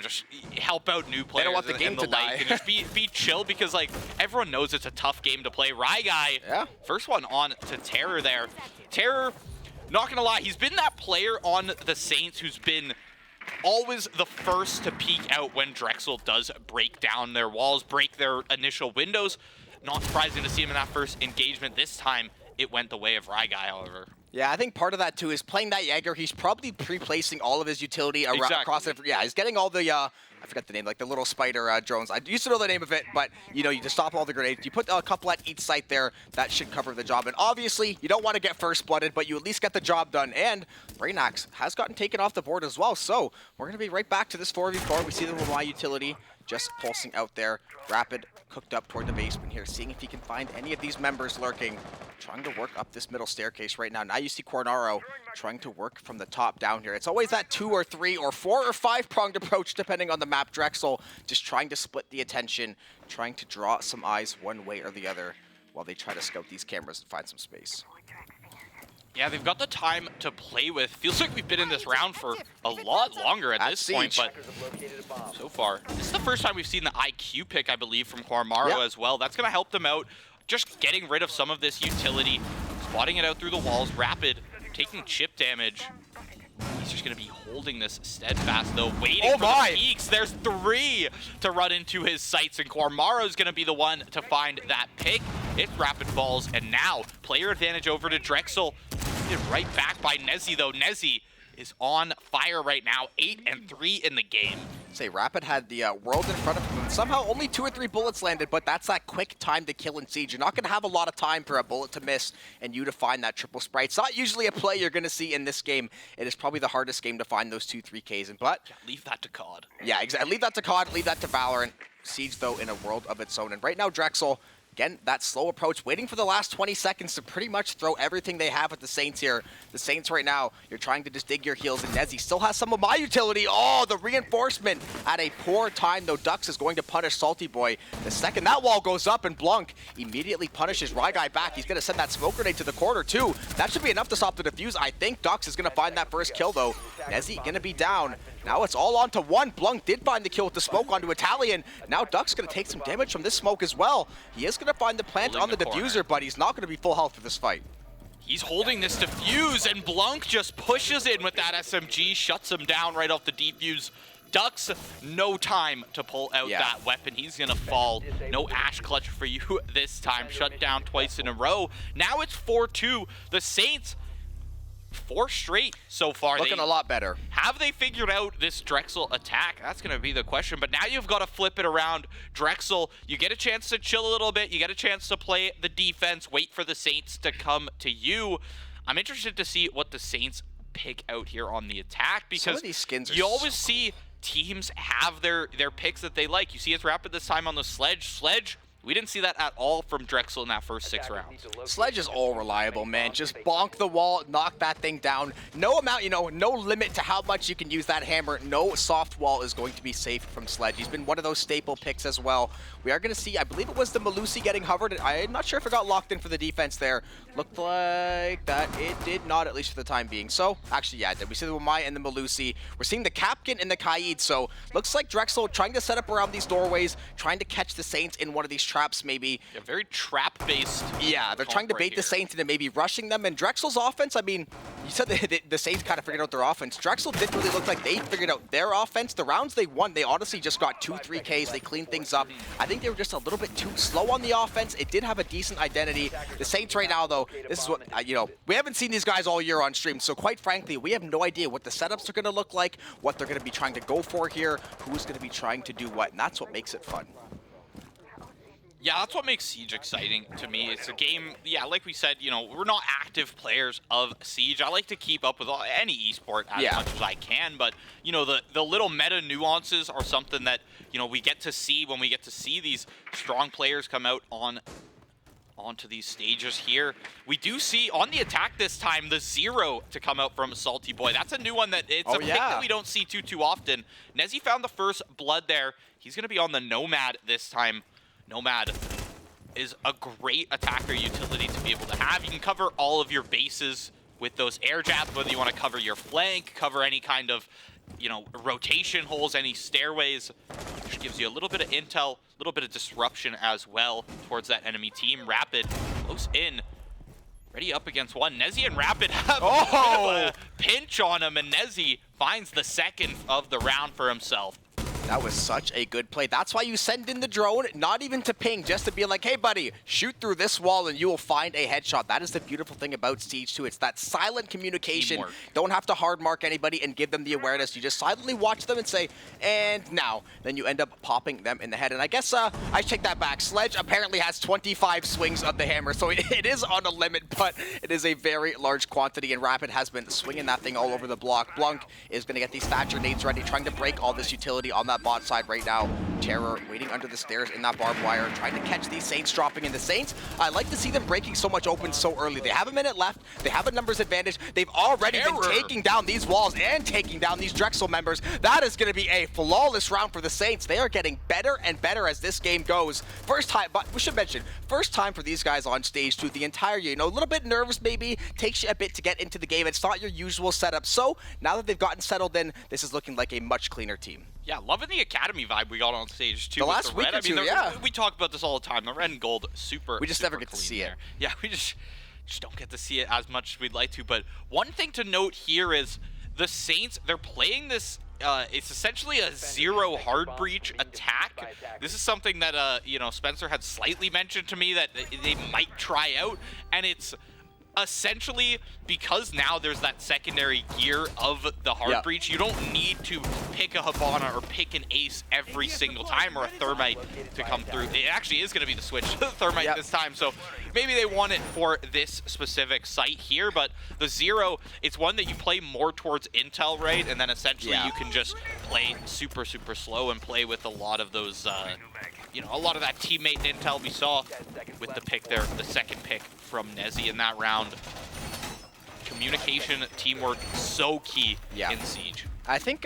just help out new players. They don't want the game to die. And just be chill, because, like, everyone knows it's a tough game to play. Guy, first one on to Terror there. Terror, not gonna lie, he's been that player on the Saints who's been always the first to peek out when Drexel does break down their walls, break their initial windows. Not surprising to see him in that first engagement. This time, it went the way of Guy, however. Yeah, I think part of that too is playing that Jaeger. He's probably pre-placing all of his utility around across it. Yeah, he's getting all the I forget the name, like the little spider drones. I used to know the name of it, but you know, you just stop all the grenades. You put a couple at each site there. That should cover the job. And obviously, you don't want to get first blooded, but you at least get the job done. And Brainax has gotten taken off the board as well. So we're gonna be right back to this 4v4. We see the Ramai utility just pulsing out there. Rapid cooked up toward the basement here, seeing if he can find any of these members lurking. Trying to work up this middle staircase right now. Now you see Cornaro trying to work from the top down here. It's always that 2 or 3 or 4 or 5 pronged approach depending on the map. Drexel just trying to split the attention, trying to draw some eyes one way or the other while they try to scout these cameras and find some space. Yeah, they've got the time to play with. Feels like we've been in this round for a lot longer at this point, but so far, this is the first time we've seen the IQ pick, I believe, from Cormaro as well. That's going to help them out, just getting rid of some of this utility, spotting it out through the walls. Rapid taking chip damage. He's just going to be holding this steadfast, though, waiting for the peaks. There's 3 to run into his sights, and Cormaro's going to be the one to find that pick if Rapid falls. And now, player advantage over to Drexel. Get right back by Nezi, though. Nezi is on fire right now, 8-3 in the game. Say Rapid had the world in front of him. Somehow only 2 or 3 bullets landed, but that's that quick time to kill in Siege. You're not going to have a lot of time for a bullet to miss and you to find that triple sprite. It's not usually a play you're going to see in this game. It is probably the hardest game to find those 2-3Ks in, but leave that to COD. Yeah, exactly. Leave that to COD, leave that to Valorant. Siege, though, in a world of its own. And right now, Drexel, again, that slow approach, waiting for the last 20 seconds to pretty much throw everything they have at the Saints here. The Saints right now, you're trying to just dig your heels, and Nezi still has some of my utility. Oh, the reinforcement at a poor time, though. Dux is going to punish Salty Boy. The second that wall goes up, and Blunk immediately punishes Ryguy back. He's going to send that smoke grenade to the corner, too. That should be enough to stop the defuse. I think Dux is going to find that first kill, though. Nezi going to be down. Now it's all onto one. Blunk did find the kill with the smoke onto Italian. Now Duck's going to take some damage from this smoke as well. He is going to find the plant on the diffuser, but he's not going to be full health for this fight. He's holding this defuse, and Blunk just pushes in with that SMG, shuts him down right off the defuse. Ducks, no time to pull out that weapon. He's going to fall. No Ash Clutch for you this time. Shut down twice in a row. Now it's 4-2. The Saints, 4 straight so far. Looking a lot better. Have they figured out this Drexel attack? That's going to be the question. But now you've got to flip it around. Drexel, you get a chance to chill a little bit. You get a chance to play the defense. Wait for the Saints to come to you. I'm interested to see what the Saints pick out here on the attack, because some of these skins are you always see teams have their picks that they like. You see it's Rapid this time on the Sledge. We didn't see that at all from Drexel in that first 6 rounds. Sledge is all reliable, man. Just bonk the wall, knock that thing down. No amount, no limit to how much you can use that hammer. No soft wall is going to be safe from Sledge. He's been one of those staple picks as well. We are going to see, I believe it was the Malusi getting hovered. I'm not sure if it got locked in for the defense there. Looked like that it did not, at least for the time being. So, actually, yeah, it did. We see the Wamai and the Malusi. We're seeing the Kapkan and the Kaid. So, looks like Drexel trying to set up around these doorways, trying to catch the Saints in one of these traps maybe. Yeah, very trap-based. Yeah, they're trying to bait the Saints into maybe rushing them. And Drexel's offense, I mean, you said the Saints kind of figured out their offense. Drexel didn't really look like they figured out their offense. The rounds they won, they honestly just got 2-3 Ks. They cleaned things up. I think they were just a little bit too slow on the offense. It did have a decent identity. The Saints right now, though, this is what, we haven't seen these guys all year on stream. So quite frankly, we have no idea what the setups are going to look like, what they're going to be trying to go for here, who's going to be trying to do what. And that's what makes it fun. Yeah, that's what makes Siege exciting to me. It's a game, yeah, like we said, we're not active players of Siege. I like to keep up with any esport as much as I can, but, the little meta nuances are something that, we get to see when we get to see these strong players come out onto these stages here. We do see on the attack this time the 0 to come out from Salty Boy. That's a new one that it's a pick that we don't see too often. Nezi found the first blood there. He's going to be on the Nomad this time. Nomad is a great attacker utility to be able to have. You can cover all of your bases with those air jabs, whether you want to cover your flank, cover any kind of, rotation holes, any stairways. Which gives you a little bit of intel, a little bit of disruption as well towards that enemy team. Rapid close in. Ready up against one. Nezi and Rapid have a pinch on him, and Nezi finds the second of the round for himself. That was such a good play. That's why you send in the drone, not even to ping, just to be like, hey, buddy, shoot through this wall and you will find a headshot. That is the beautiful thing about Siege 2. It's that silent communication. Teamwork. Don't have to hard mark anybody and give them the awareness. You just silently watch them and say, and now. Then you end up popping them in the head. And I guess I take that back. Sledge apparently has 25 swings of the hammer, so it is on a limit, but it is a very large quantity, and Rapid has been swinging that thing all over the block. Blunk is going to get these Thatcher nades ready, trying to break all this utility on that bot side right now. Terror waiting under the stairs in that barbed wire, trying to catch these Saints dropping in. The Saints, I like to see them breaking so much open so early. They have a minute left. They have a numbers advantage. They've already been taking down these walls and taking down these Drexel members. That is going to be a flawless round for the Saints. They are getting better and better as this game goes. First time, but we should mention, first time for these guys on stage 2 the entire year. You know, a little bit nervous maybe, takes you a bit to get into the game. It's not your usual setup. So now that they've gotten settled in, this is looking like a much cleaner team. Yeah, loving the Academy vibe we got on stage too. The with last the week red. or two, yeah. We talk about this all the time. The red and gold, super. We just super never get to clean see it. there. Yeah, we just don't get to see it as much as we'd like to. But one thing to note here is the Saints. They're playing this. It's essentially a zero hard breach attack. This is something that you know, Spencer had slightly mentioned to me that they might try out, and it's essentially because now there's that secondary gear of the hard breach. You don't need to pick a Hibana or pick an ace every single time, or a thermite to come through. It actually is going to be the switch to the thermite this time, so maybe they want it for this specific site here. But the zero, it's one that you play more towards intel, right? And then essentially you can just play super slow and play with a lot of those you know, a lot of that teammate intel we saw with the pick there, the second pick from Nezzy in that round. Communication, teamwork, so key in Siege. I think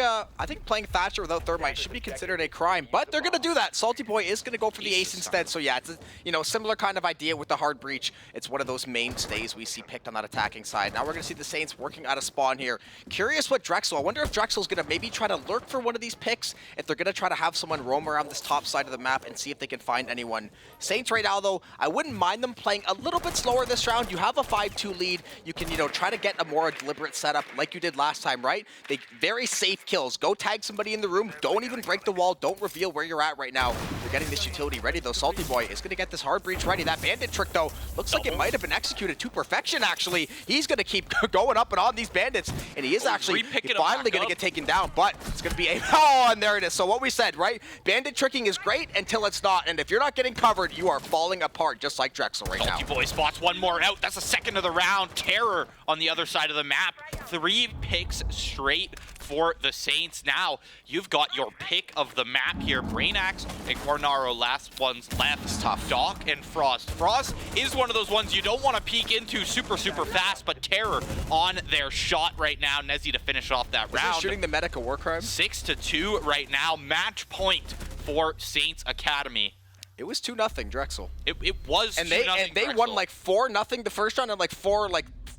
playing Thatcher without Thermite should be considered a crime, but they're going to do that. Salty Boy is going to go for the ace instead. So yeah, it's a, you know, similar kind of idea with the hard breach. It's one of those mainstays we see picked on that attacking side. Now we're going to see the Saints working out of spawn here. Curious what Drexel, I wonder if Drexel's going to maybe try to lurk for one of these picks, if they're going to try to have someone roam around this top side of the map and see if they can find anyone. Saints right now though, I wouldn't mind them playing a little bit slower this round. You have a 5-2 lead. You can, you know, try to get a more deliberate setup like you did last time, right? They very safe kills. Go tag somebody in the room. Don't even break the wall. Don't reveal where you're at right now. You're getting this utility ready, though. Salty Boy is going to get this hard breach ready. That bandit trick, though, looks like it might have been executed to perfection, actually. He's going to keep going up and on these bandits, and he is actually finally going to get taken down, but it's going to be a... Oh, and there it is. So what we said, right? Bandit tricking is great until it's not, and if you're not getting covered, you are falling apart, just like Drexel right now. Salty Boy spots one more out. That's the second of the round. Terror on the other side of the map. 3 picks straight for the Saints. Now you've got your pick of the map here. Brainax and Cornaro last ones left. It's tough. Doc and Frost. Frost is one of those ones you don't want to peek into super fast, but Terror on their shot right now. Nezzy to finish off that round. Shooting the medic a war crime? 6-2 right now. Match point for Saints Academy. It was 2-0 Drexel. It was 2-0 and they won like 4-0 the first round and like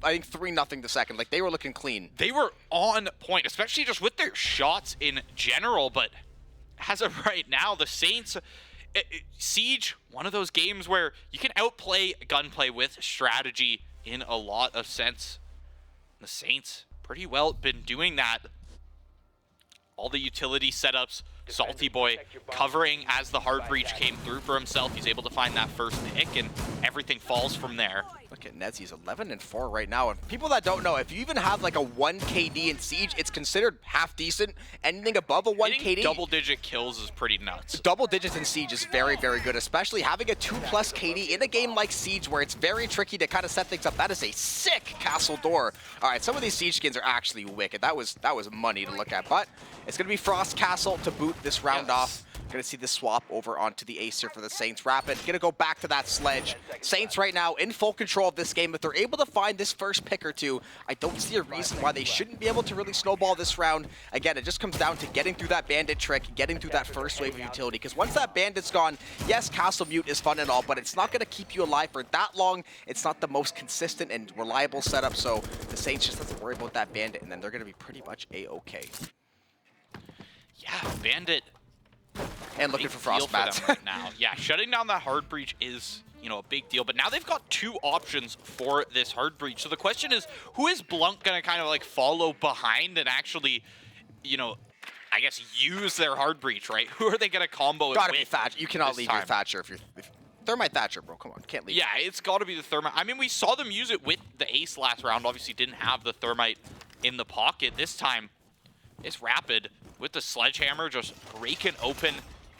I think 3-0 the second. Like, they were looking clean. They were on point, especially just with their shots in general. But as of right now, the Saints, Siege, one of those games where you can outplay gunplay with strategy in a lot of sense. The Saints pretty well been doing that. All the utility setups, Salty Boy covering as the hard breach came through for himself. He's able to find that first pick, and everything falls from there. Look at Nezzy's 11-4 right now. And people that don't know, if you even have like a 1 KD in Siege, it's considered half decent. Anything above a 1 KD, double-digit kills is pretty nuts. Double digits in Siege is very good, especially having a 2+ KD in a game like Siege where it's very tricky to kind of set things up. That is a sick castle door. All right, some of these Siege skins are actually wicked. That was money to look at, but it's going to be Frost Castle to boot this round off. Gonna see the swap over onto the Acer for the Saints. Rapid, gonna go back to that Sledge. Saints right now in full control of this game. If they're able to find this first pick or two, I don't see a reason why they shouldn't be able to really snowball this round. Again, it just comes down to getting through that bandit trick, getting through that first wave of utility. Because once that bandit's gone, yes, Castle Mute is fun and all, but it's not gonna keep you alive for that long. It's not the most consistent and reliable setup, so the Saints just have to worry about that bandit, and then they're gonna be pretty much A-okay. Yeah, bandit. And looking for frost bats right now. Yeah, shutting down that hard breach is, you know, a big deal. But now they've got 2 options for this hard breach. So the question is, who is Blunt going to kind of like follow behind and actually, you know, I guess, use their hard breach, right? Who are they going to combo it Gotta be with? Thatcher. You cannot this leave time? your Thatcher if you're... Thermite Thatcher, bro. Come on, can't leave. Yeah, it's got to be the Thermite. I mean, we saw them use it with the Ace last round. Obviously, didn't have the Thermite in the pocket. This time, it's Rapid with the Sledgehammer just breaking open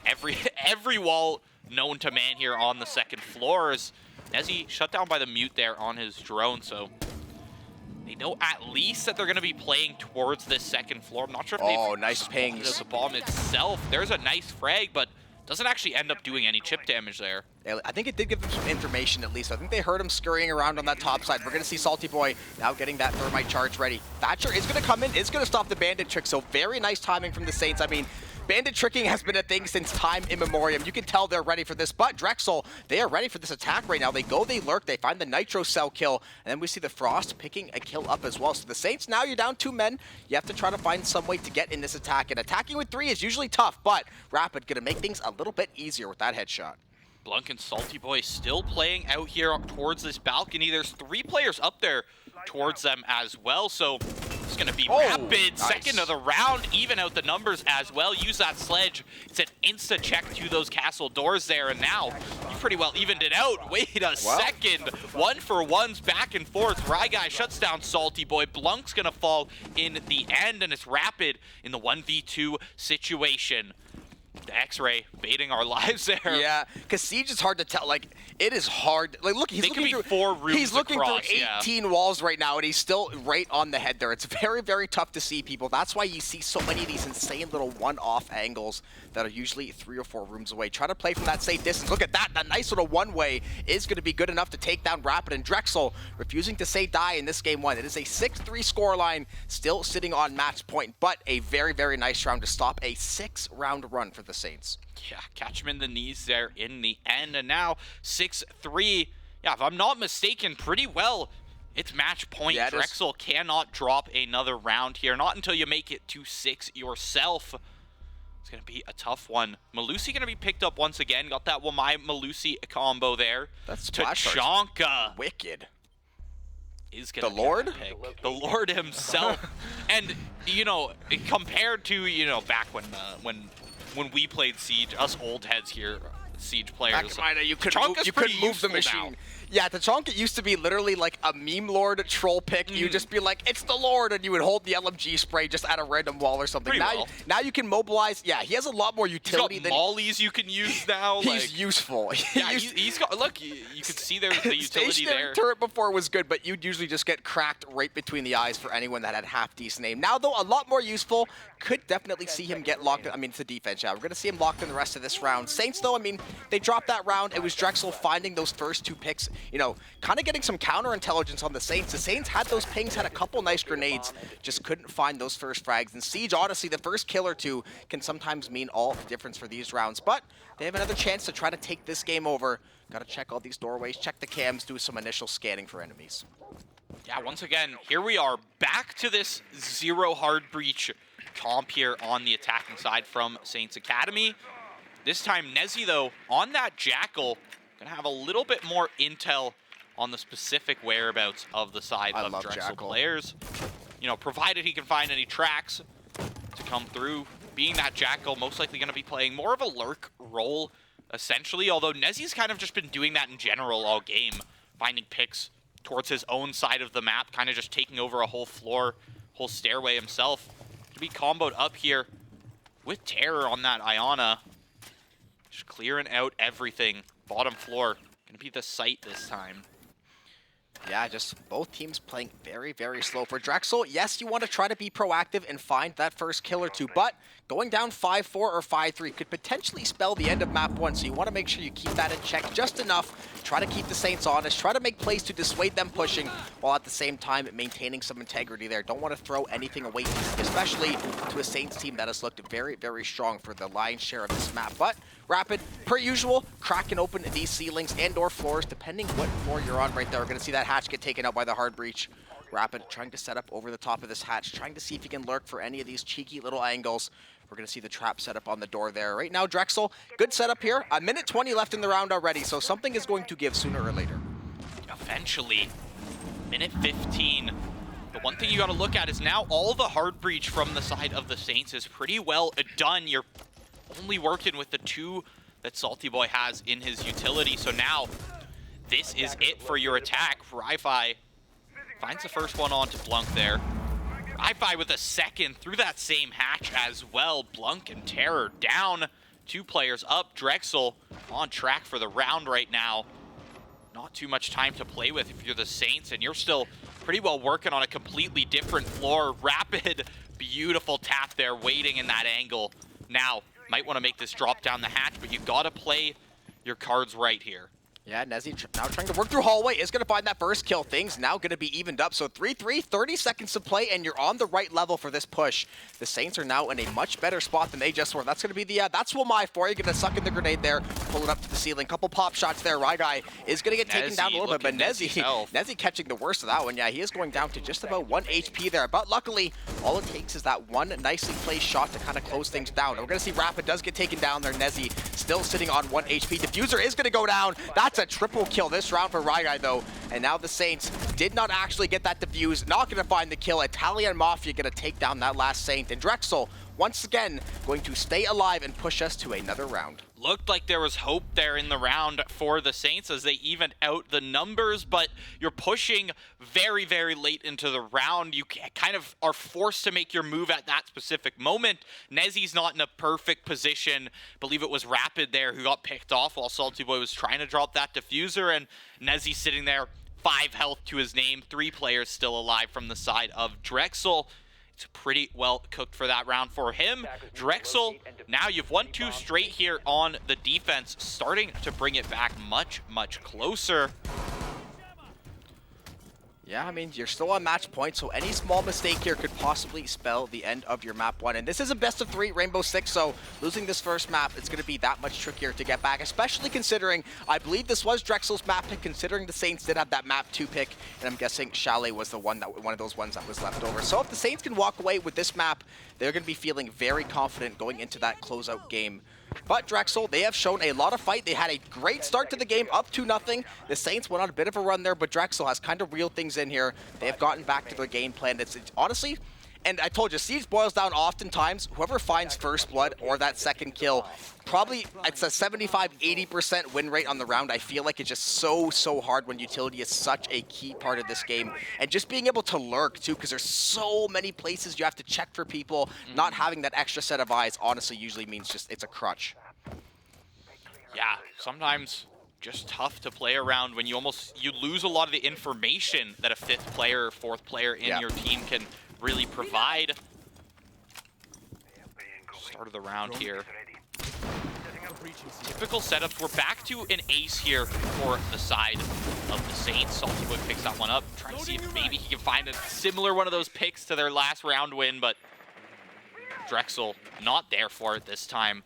every wall known to man here on the second floor. As NACE shut down by the mute there on his drone, so they know at least that they're going to be playing towards this second floor. I'm not sure if they've nice spotted pings. the bomb itself. There's a nice frag, but doesn't actually end up doing any chip damage there. Yeah, I think it did give them some information at least. I think they heard him scurrying around on that top side. We're going to see Salty Boy now getting that Thermite charge ready. Thatcher is going to come in, is going to stop the Bandit trick, so very nice timing from the Saints. I mean, Bandit tricking has been a thing since time immemorial. You can tell they're ready for this, but Drexel, they are ready for this attack right now. They go, they lurk, they find the Nitro Cell kill, and then we see the Frost picking a kill up as well. So the Saints, now you're down 2 men. You have to try to find some way to get in this attack, and attacking with 3 is usually tough, but Rapid going to make things a little bit easier with that headshot. Blunk and Salty Boy still playing out here towards this balcony. There's 3 players up there towards them as well, so it's going to be Rapid. Nice. Second of the round, even out the numbers as well. Use that sledge. It's an insta check to those castle doors there, and now you pretty well evened it out. Wait a second. 1-for-1s back and forth. Guy shuts down Salty Boy. Blunk's going to fall in the end, and it's Rapid in the 1v2 situation. The X-ray baiting our lives there. Yeah, because Siege is hard to tell. Like, it is hard. Like, look, he's looking through 4 rooms He's looking across, through 18 walls right now, and he's still right on the head there. It's very, very tough to see people. That's why you see so many of these insane little one-off angles that are usually 3 or 4 rooms away. Try to play from that safe distance. Look at that. That nice little one-way is going to be good enough to take down Rapid, and Drexel refusing to say die in this game 1. It is a 6-3 scoreline, still sitting on match point, but a very, very nice round to stop a 6-round run for the Saints. Yeah, catch him in the knees there in the end, and now 6-3. Yeah, if I'm not mistaken, pretty well, it's match point. Yeah, Drexel cannot drop another round here, not until you make it to 6 yourself. It's going to be a tough one. Malusi going to be picked up once again. Got that Wamai Malusi combo there. That's Tachanka wicked. is going to The Lord? The Lord himself. And, you know, compared to, you know, back when we played Siege, us old heads here, Siege players. You could Tachanka's move the pretty machine. useful now. Yeah, Tachanka used to be literally like a meme lord troll pick. You'd just be like, it's the Lord, and you would hold the LMG spray just at a random wall or something. Pretty well. Now you can mobilize. Yeah, he has a lot more utility He's than got mollies you can use now. he's useful. Yeah, he's got. Look, you could see there's the utility Stationary there. turret before was good, but you'd usually just get cracked right between the eyes for anyone that had half decent aim. Now, though, a lot more useful. Could definitely see him get locked in. I mean, it's a defense, yeah. We're going to see him locked in the rest of this round. Saints, though, I mean, they dropped that round. It was Drexel finding those first 2 picks, you know, kind of getting some counterintelligence on the Saints. The Saints had those pings, had a couple nice grenades, just couldn't find those first frags. And Siege, honestly, the first kill or 2 can sometimes mean all the difference for these rounds. But they have another chance to try to take this game over. Got to check all these doorways, check the cams, do some initial scanning for enemies. Yeah, once again, here we are back to this 0 hard breach comp here on the attacking side from Saints Academy. This time, Nezi, though, on that Jackal, gonna have a little bit more intel on the specific whereabouts of the side of Drexel Jackal players. You know, provided he can find any tracks to come through. Being that Jackal, most likely gonna be playing more of a lurk role, essentially, although Nezi's kind of just been doing that in general all game, finding picks towards his own side of the map, kind of just taking over a whole floor, whole stairway himself. To be comboed up here with Terror on that Iana. Just clearing out everything. Bottom floor. Gonna be the site this time. Yeah, just both teams playing very, very slow. For Drexel, yes, you want to try to be proactive and find that first kill or 2, but going down 5-4 or 5-3 could potentially spell the end of map 1, so you want to make sure you keep that in check just enough. Try to keep the Saints honest, try to make plays to dissuade them pushing, while at the same time maintaining some integrity there. Don't want to throw anything away, especially to a Saints team that has looked very, very strong for the lion's share of this map. But Rapid, per usual, cracking open these ceilings and or floors, depending what floor you're on right there. We're going to see that hatch get taken out by the hard breach. Rapid trying to set up over the top of this hatch, trying to see if he can lurk for any of these cheeky little angles. We're going to see the trap set up on the door there. Right now, Drexel, good setup here. A minute 20 left in the round already, so something is going to give sooner or later. Eventually, minute 15. But one thing you got to look at is now all the hard breach from the side of the Saints is pretty well done. You're only working with the 2 that Salty Boy has in his utility. So now this is it for your attack. Ri-Fi finds the first one onto Blunk there. Ri-Fi with a second through that same hatch as well. Blunk and Terror down. 2 players up. Drexel on track for the round right now. Not too much time to play with if you're the Saints, and you're still pretty well working on a completely different floor. Rapid, beautiful tap there, waiting in that angle. Now, might want to make this drop down the hatch, but you've got to play your cards right here. Yeah, Nezzy now trying to work through hallway, is going to find that first kill. Things now going to be evened up. So 3-3, 30 seconds to play, and you're on the right level for this push. The Saints are now in a much better spot than they just were. That's going to be the, that's Wilmai for you. Going to suck in the grenade there, pull it up to the ceiling. Couple pop shots there. Guy is going to get taken down a little bit, but Nezzy catching the worst of that one. Yeah, he is going down to just about 1 HP there, but luckily, all it takes is that one nicely placed shot to kind of close things down. And we're going to see Rapid does get taken down there. Nezzy still sitting on 1 HP. Diffuser is going to go down. That's a triple kill this round for Guy though. And now the Saints did not actually get that defuse. Not going to find the kill. Italian Mafia going to take down that last Saint. And Drexel, once again, going to stay alive and push us to another round. Looked like there was hope there in the round for the Saints as they evened out the numbers, but you're pushing very, very late into the round. You kind of are forced to make your move at that specific moment. Nezzy's not in a perfect position. I believe it was Rapid there who got picked off while Salty Boy was trying to drop that diffuser, and Nezzy sitting there, 5 health to his name, 3 players still alive from the side of Drexel. It's pretty well cooked for that round for him. Drexel, now you've won 2 straight here on the defense, starting to bring it back much, much closer. Yeah, I mean, you're still on match point, so any small mistake here could possibly spell the end of your map 1. And this is a best of 3 Rainbow Six, so losing this first map, it's going to be that much trickier to get back, especially considering, I believe this was Drexel's map pick, considering the Saints did have that map 2 pick, and I'm guessing Chalet was the one of those ones that was left over. So if the Saints can walk away with this map, they're going to be feeling very confident going into that closeout game. But Drexel, they have shown a lot of fight. They had a great start to the game, up 2-0. The Saints went on a bit of a run there, but Drexel has kind of reeled things in here. They have gotten back to their game plan. It's honestly, and I told you, Siege boils down oftentimes, whoever finds first blood or that second kill, probably it's a 75-80% win rate on the round. I feel like it's just so hard when utility is such a key part of this game. And just being able to lurk too, because there's so many places you have to check for people. Not having that extra set of eyes honestly usually means just it's a crutch. Yeah, sometimes just tough to play around when you lose a lot of the information that a 5th player or 4th player in your team can really provide. Start of the round here. Typical setups. We're back to an ace here for the side of the Saints. Salty Boy picks that one up. Trying to see if maybe he can find a similar one of those picks to their last round win, but Drexel not there for it this time.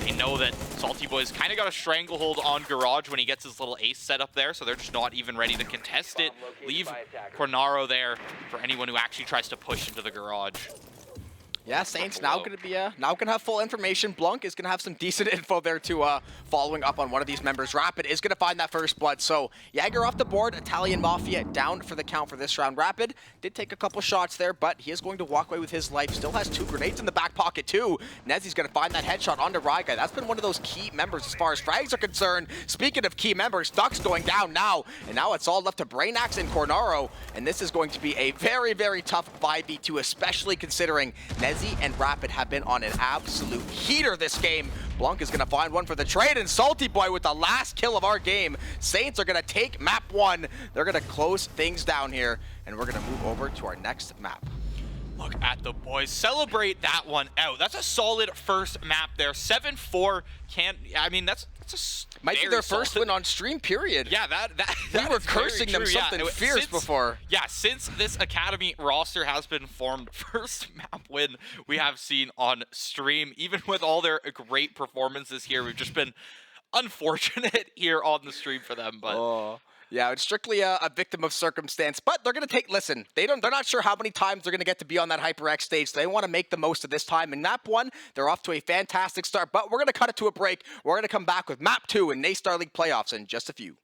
They know that Salty Boy's kind of got a stranglehold on Garage when he gets his little ace set up there, so they're just not even ready to contest it. Leave Cornaro there for anyone who actually tries to push into the Garage. Yeah, Saints now going to be now going to have full information. Blunk is going to have some decent info there to following up on one of these members. Rapid is going to find that first blood. So Jaeger off the board. Italian Mafia down for the count for this round. Rapid did take a couple shots there, but he is going to walk away with his life. Still has 2 grenades in the back pocket too. Nezzy's going to find that headshot onto Guy. That's been one of those key members as far as frags are concerned. Speaking of key members, Duck's going down now, and now it's all left to Brainax and Cornaro. And this is going to be a very tough 5v2, especially considering Nezzy and Rapid have been on an absolute heater this game. Blanc is going to find one for the trade, and Salty Boy with the last kill of our game. Saints are going to take map 1. They're going to close things down here, and we're going to move over to our next map. Look at the boys celebrate that one out. That's a solid first map there. 7-4 I mean, that's a might be their first win on stream, period. Yeah, we were cursing them something fierce before. Yeah, since this Academy roster has been formed, first map win we have seen on stream. Even with all their great performances here, we've just been unfortunate here on the stream for them. But yeah, it's strictly a victim of circumstance, but they're going to listen, they're not sure how many times they're going to get to be on that HyperX stage, so they want to make the most of this time. In map 1, they're off to a fantastic start, but we're going to cut it to a break. We're going to come back with map 2 in NACE Starleague playoffs in just a few.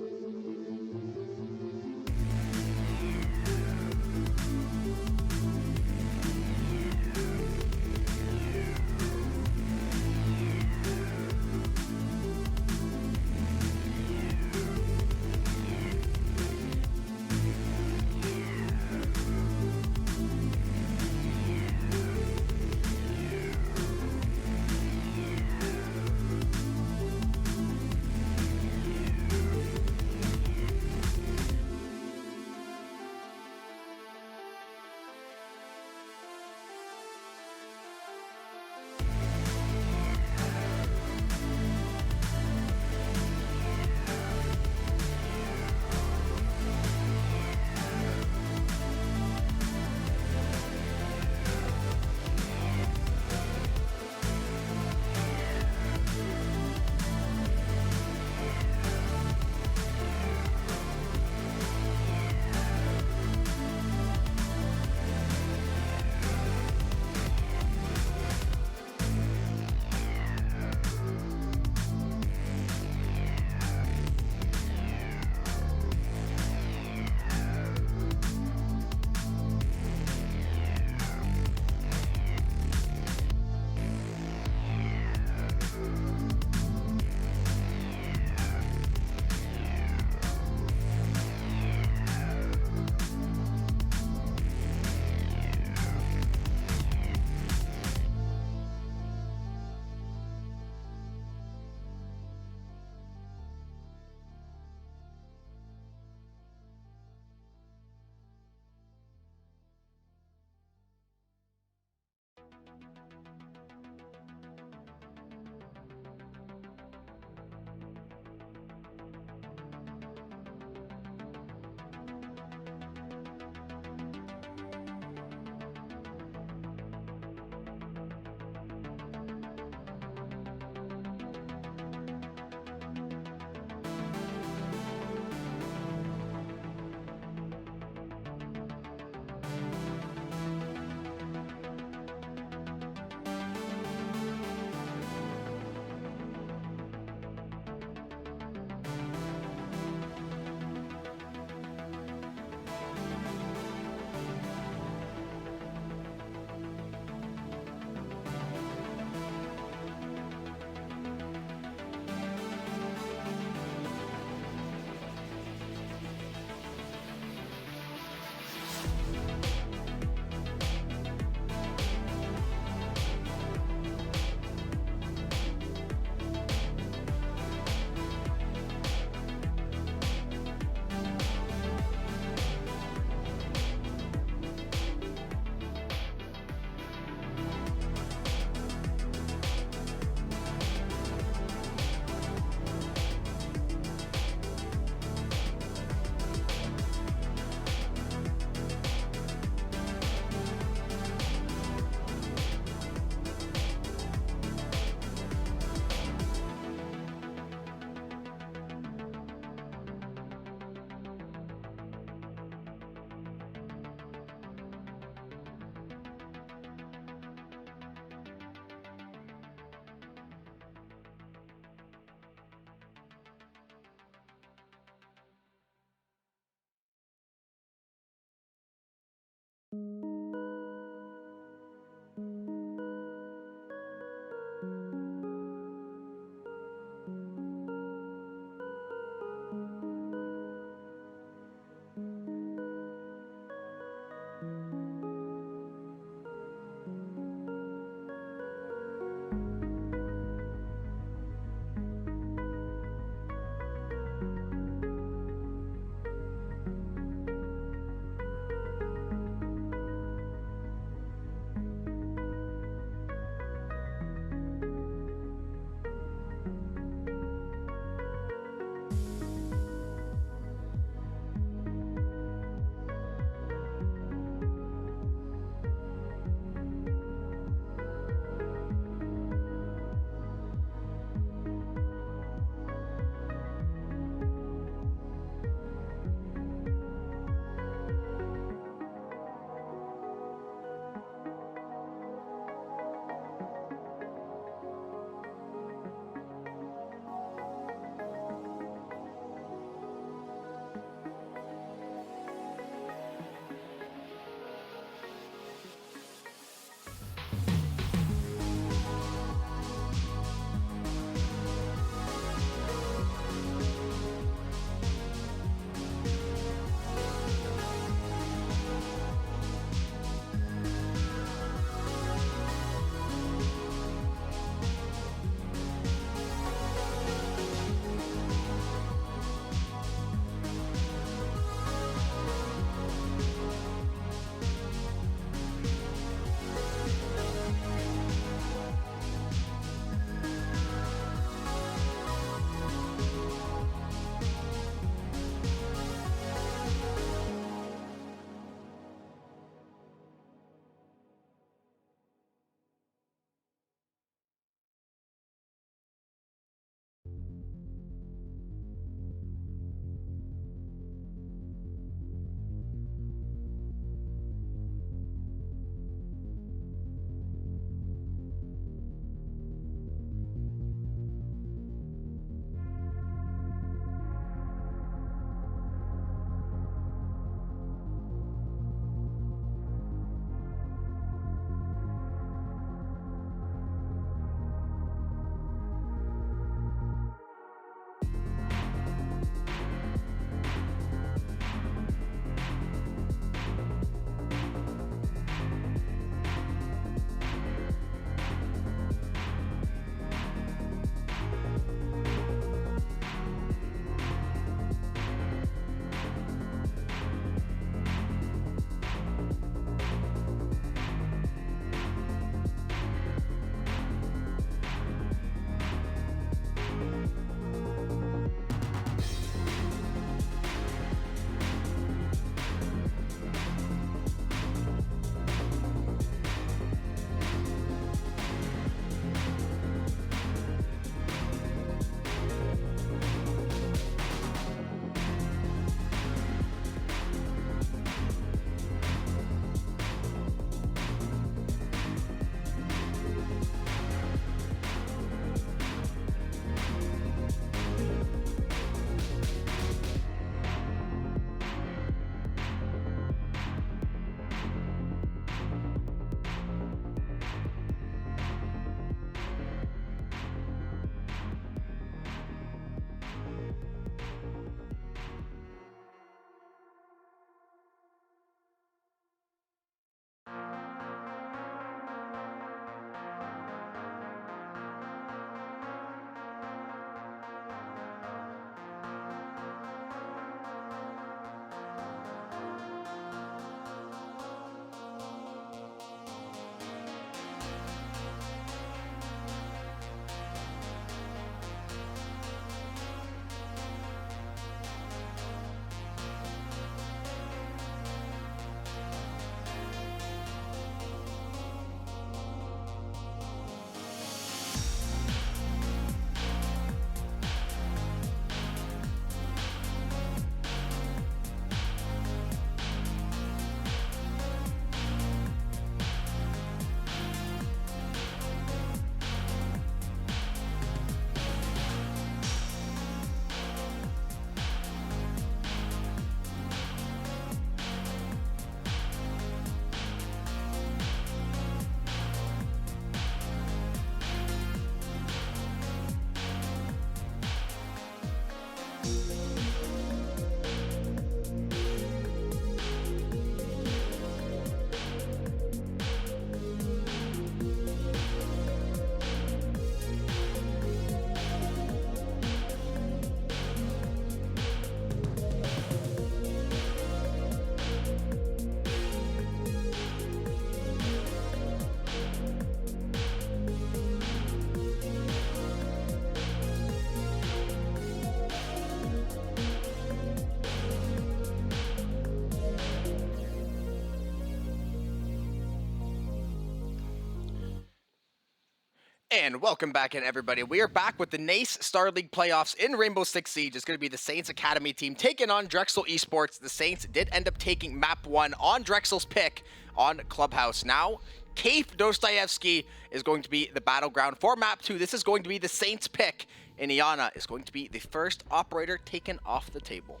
And welcome back in, everybody. We are back with the NACE Starleague playoffs in Rainbow Six Siege. It's going to be the Saints Academy team taking on Drexel Esports. The Saints did end up taking map 1 on Drexel's pick on Clubhouse. Now, Kaif Dostoyevsky is going to be the battleground for map 2. This is going to be the Saints pick, and Iana is going to be the first operator taken off the table.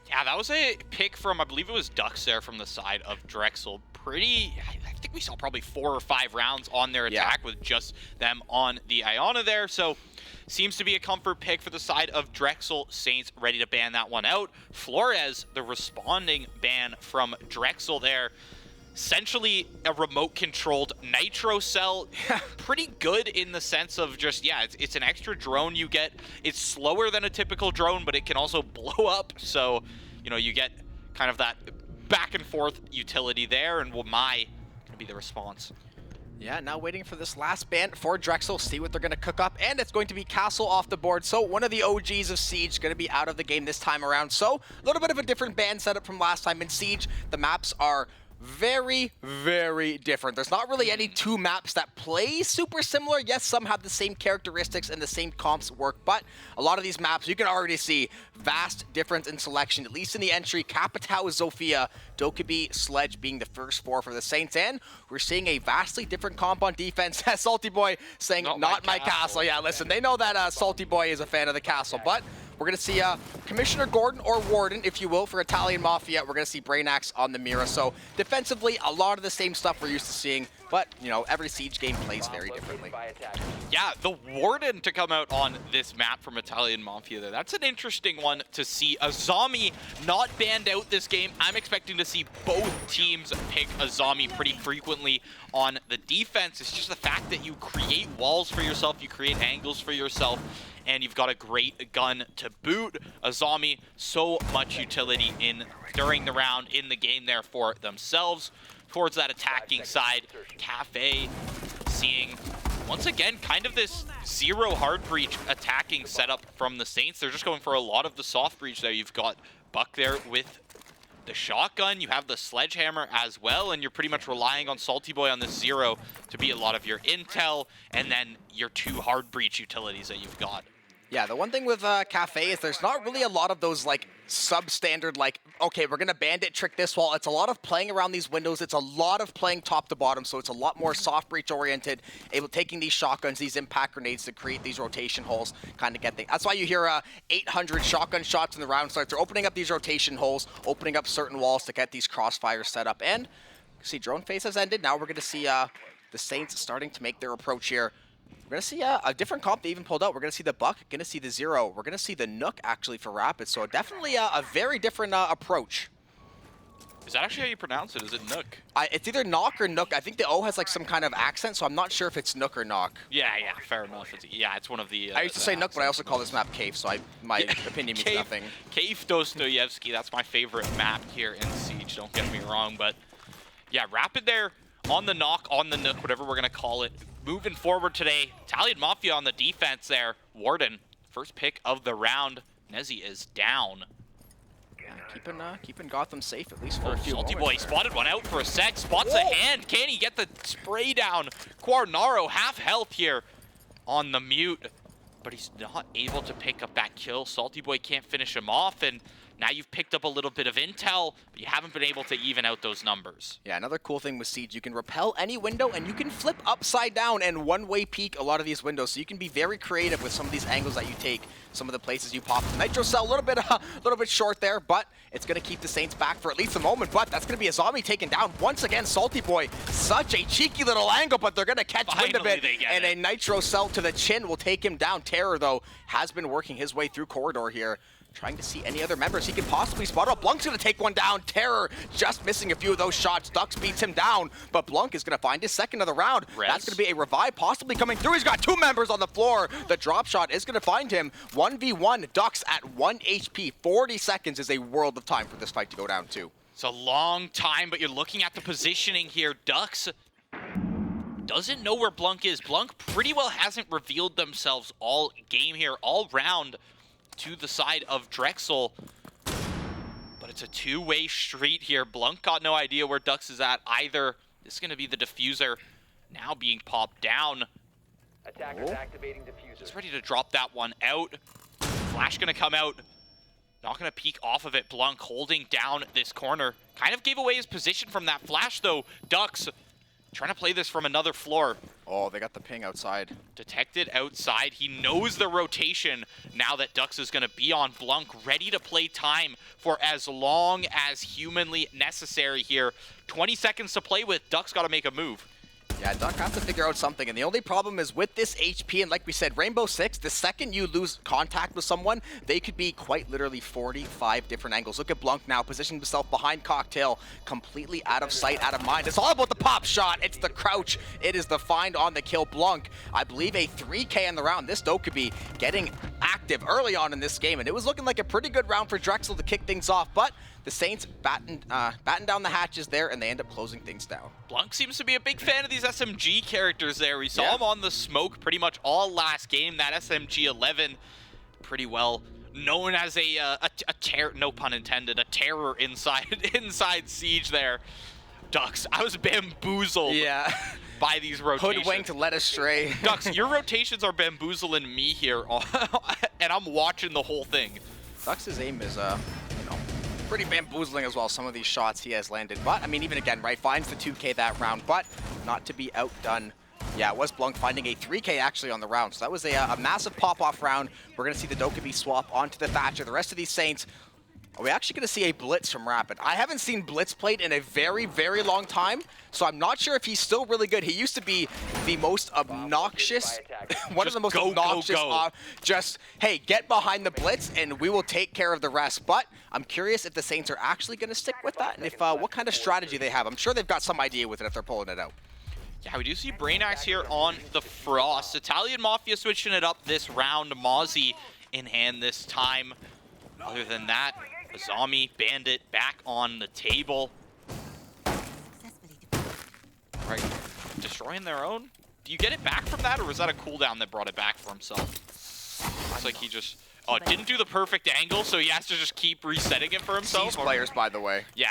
Yeah, that was a pick from, I believe it was Ducks there from the side of Drexel. I think we saw probably 4 or 5 rounds on their attack with just them on the Iana there. So, seems to be a comfort pick for the side of Drexel. Saints ready to ban that one out. Flores, the responding ban from Drexel there. Essentially a remote-controlled nitro cell. Pretty good in the sense of just, yeah, it's an extra drone you get. It's slower than a typical drone, but it can also blow up. So, you know, you get kind of that back and forth utility there, and gonna be the response. Yeah, now waiting for this last ban for Drexel, see what they're going to cook up, and it's going to be Castle off the board. So one of the OGs of Siege going to be out of the game this time around. So a little bit of a different ban setup from last time in Siege. The maps are very, very different. There's not really any 2 maps that play super similar. Yes, some have the same characteristics and the same comps work, but a lot of these maps, you can already see vast difference in selection, at least in the entry. Capitao, Zofia, Dokkaebi, Sledge being the first 4 for the Saints, and we're seeing a vastly different comp on defense. Salty Boy saying, not my castle. Yeah, listen, they know that Salty Boy is a fan of the castle, but we're going to see Commissioner Gordon, or Warden, if you will, for Italian Mafia. We're going to see Brainax on the Mira. So defensively, a lot of the same stuff we're used to seeing, but, you know, every Siege game plays very differently. Yeah, the Warden to come out on this map from Italian Mafia there. That's an interesting one to see. Azami not banned out this game. I'm expecting to see both teams pick Azami pretty frequently on the defense. It's just the fact that you create walls for yourself, you create angles for yourself, and you've got a great gun to boot. Azami, so much utility during the round in the game there for themselves. Towards that attacking side, Cafe seeing, once again, kind of this zero hard breach attacking setup from the Saints. They're just going for a lot of the soft breach there. You've got Buck there with the shotgun, you have the sledgehammer as well, and you're pretty much relying on Salty Boy on this zero to be a lot of your intel, and then your 2 hard breach utilities that you've got. Yeah, the one thing with Cafe is there's not really a lot of those, like, substandard, like, okay, we're going to bandit trick this wall. It's a lot of playing around these windows. It's a lot of playing top to bottom, so it's a lot more soft breach oriented, taking these shotguns, these impact grenades to create these rotation holes, kind of get things. That's why you hear 800 shotgun shots in the round starts. They're opening up these rotation holes, opening up certain walls to get these crossfires set up. And see, drone phase has ended. Now we're going to see the Saints starting to make their approach here. We're going to see a different comp they even pulled out. We're going to see the Buck, going to see the Zero. We're going to see the Nook, actually, for Rapid. So definitely a very different approach. Is that actually how you pronounce it? Is it Nook? It's either Knock or Nook. I think the O has, like, some kind of accent, so I'm not sure if it's Nook or Knock. Yeah, fair enough. It's one of the... I used to say Nook, but I also call this map Cave, so my opinion means nothing. Kaif Dostoyevsky, that's my favorite map here in Siege, don't get me wrong. But, yeah, Rapid there on the Knock, on the Nook, whatever we're going to call it. Moving forward today, Italian Mafia on the defense there. Warden, first pick of the round. Nezi is down. Keeping Gotham safe, at least for a few Salty moments. Boy spotted one out for a sec. Spots a hand. Can he get the spray down? Quarnaro, half health here on the mute. But he's not able to pick up that kill. Salty Boy can't finish him off. And now you've picked up a little bit of intel, but you haven't been able to even out those numbers. Yeah, another cool thing with Siege, you can repel any window, and you can flip upside down and one-way peek a lot of these windows. So you can be very creative with some of these angles that you take, some of the places you pop. Nitro Cell, a little bit short there, but it's going to keep the Saints back for at least a moment. But that's going to be a zombie taken down. Once again, Salty Boy, such a cheeky little angle, but they're going to catch wind of it. And a Nitro Cell to the chin will take him down. Terror, though, has been working his way through corridor here, trying to see any other members he can possibly spot. Oh, Blunk's going to take one down. Terror just missing a few of those shots. Ducks beats him down, but Blunk is going to find his second of the round. That's going to be a revive possibly coming through. He's got 2 members on the floor. The drop shot is going to find him. 1v1, Ducks at 1 HP. 40 seconds is a world of time for this fight to go down too. It's a long time, but you're looking at the positioning here. Ducks doesn't know where Blunk is. Blunk pretty well hasn't revealed themselves all game here, all round, to the side of Drexel. But it's a 2-way street here. Blunk got no idea where Ducks is at either. This is going to be the diffuser now being popped down. Attackers activating diffuser. Just ready to drop that one out. Flash gonna come out. Not gonna peek off of it. Blanc holding down this corner. Kind of gave away his position from that flash though. Ducks trying to play this from another floor. Oh, they got the ping outside. Detected outside. He knows the rotation now that Dux is going to be on Blanc, ready to play time for as long as humanly necessary here. 20 seconds to play with. Dux got to make a move. Yeah, Duck has to figure out something, and the only problem is with this HP, and like we said, Rainbow Six, the second you lose contact with someone, they could be quite literally 45 different angles. Look at Blanc now, positioning himself behind Cocktail, completely out of sight, out of mind. It's all about the pop shot. It's the crouch. It is the find on the kill. Blanc, I believe a 3K in the round. This though could be getting active early on in this game, and it was looking like a pretty good round for Drexel to kick things off, but the Saints batten down the hatches there, and they end up closing things down. Blanc seems to be a big fan of these SMG characters there. We saw him on the smoke pretty much all last game. That SMG 11, pretty well known as a terror, no pun intended, a terror inside Siege there. Ducks, I was bamboozled by these rotations. Hoodwinked, led astray. Ducks, your rotations are bamboozling me here, and I'm watching the whole thing. Ducks' aim is, pretty bamboozling as well, some of these shots he has landed. But, I mean, even again, right, finds the 2K that round, but not to be outdone. Yeah, it was Blanc finding a 3K actually on the round. So that was a massive pop-off round. We're going to see the Dokkaebi swap onto the Thatcher. The rest of these Saints, are we actually going to see a Blitz from Rapid? I haven't seen Blitz played in a very, very long time, so I'm not sure if he's still really good. He used to be the most obnoxious, one of the most obnoxious, just, hey, get behind the Blitz and we will take care of the rest. But I'm curious if the Saints are actually going to stick with that and if what kind of strategy they have. I'm sure they've got some idea with it if they're pulling it out. Yeah, we do see Brainax here on the Frost. Italian Mafia switching it up this round. Mozzie in hand this time. Other than that, Azami, Bandit back on the table. Right, destroying their own. Do you get it back from that, or was that a cooldown that brought it back for himself? Looks like he just didn't do the perfect angle, so he has to just keep resetting it for himself. These players, by the way. Yeah.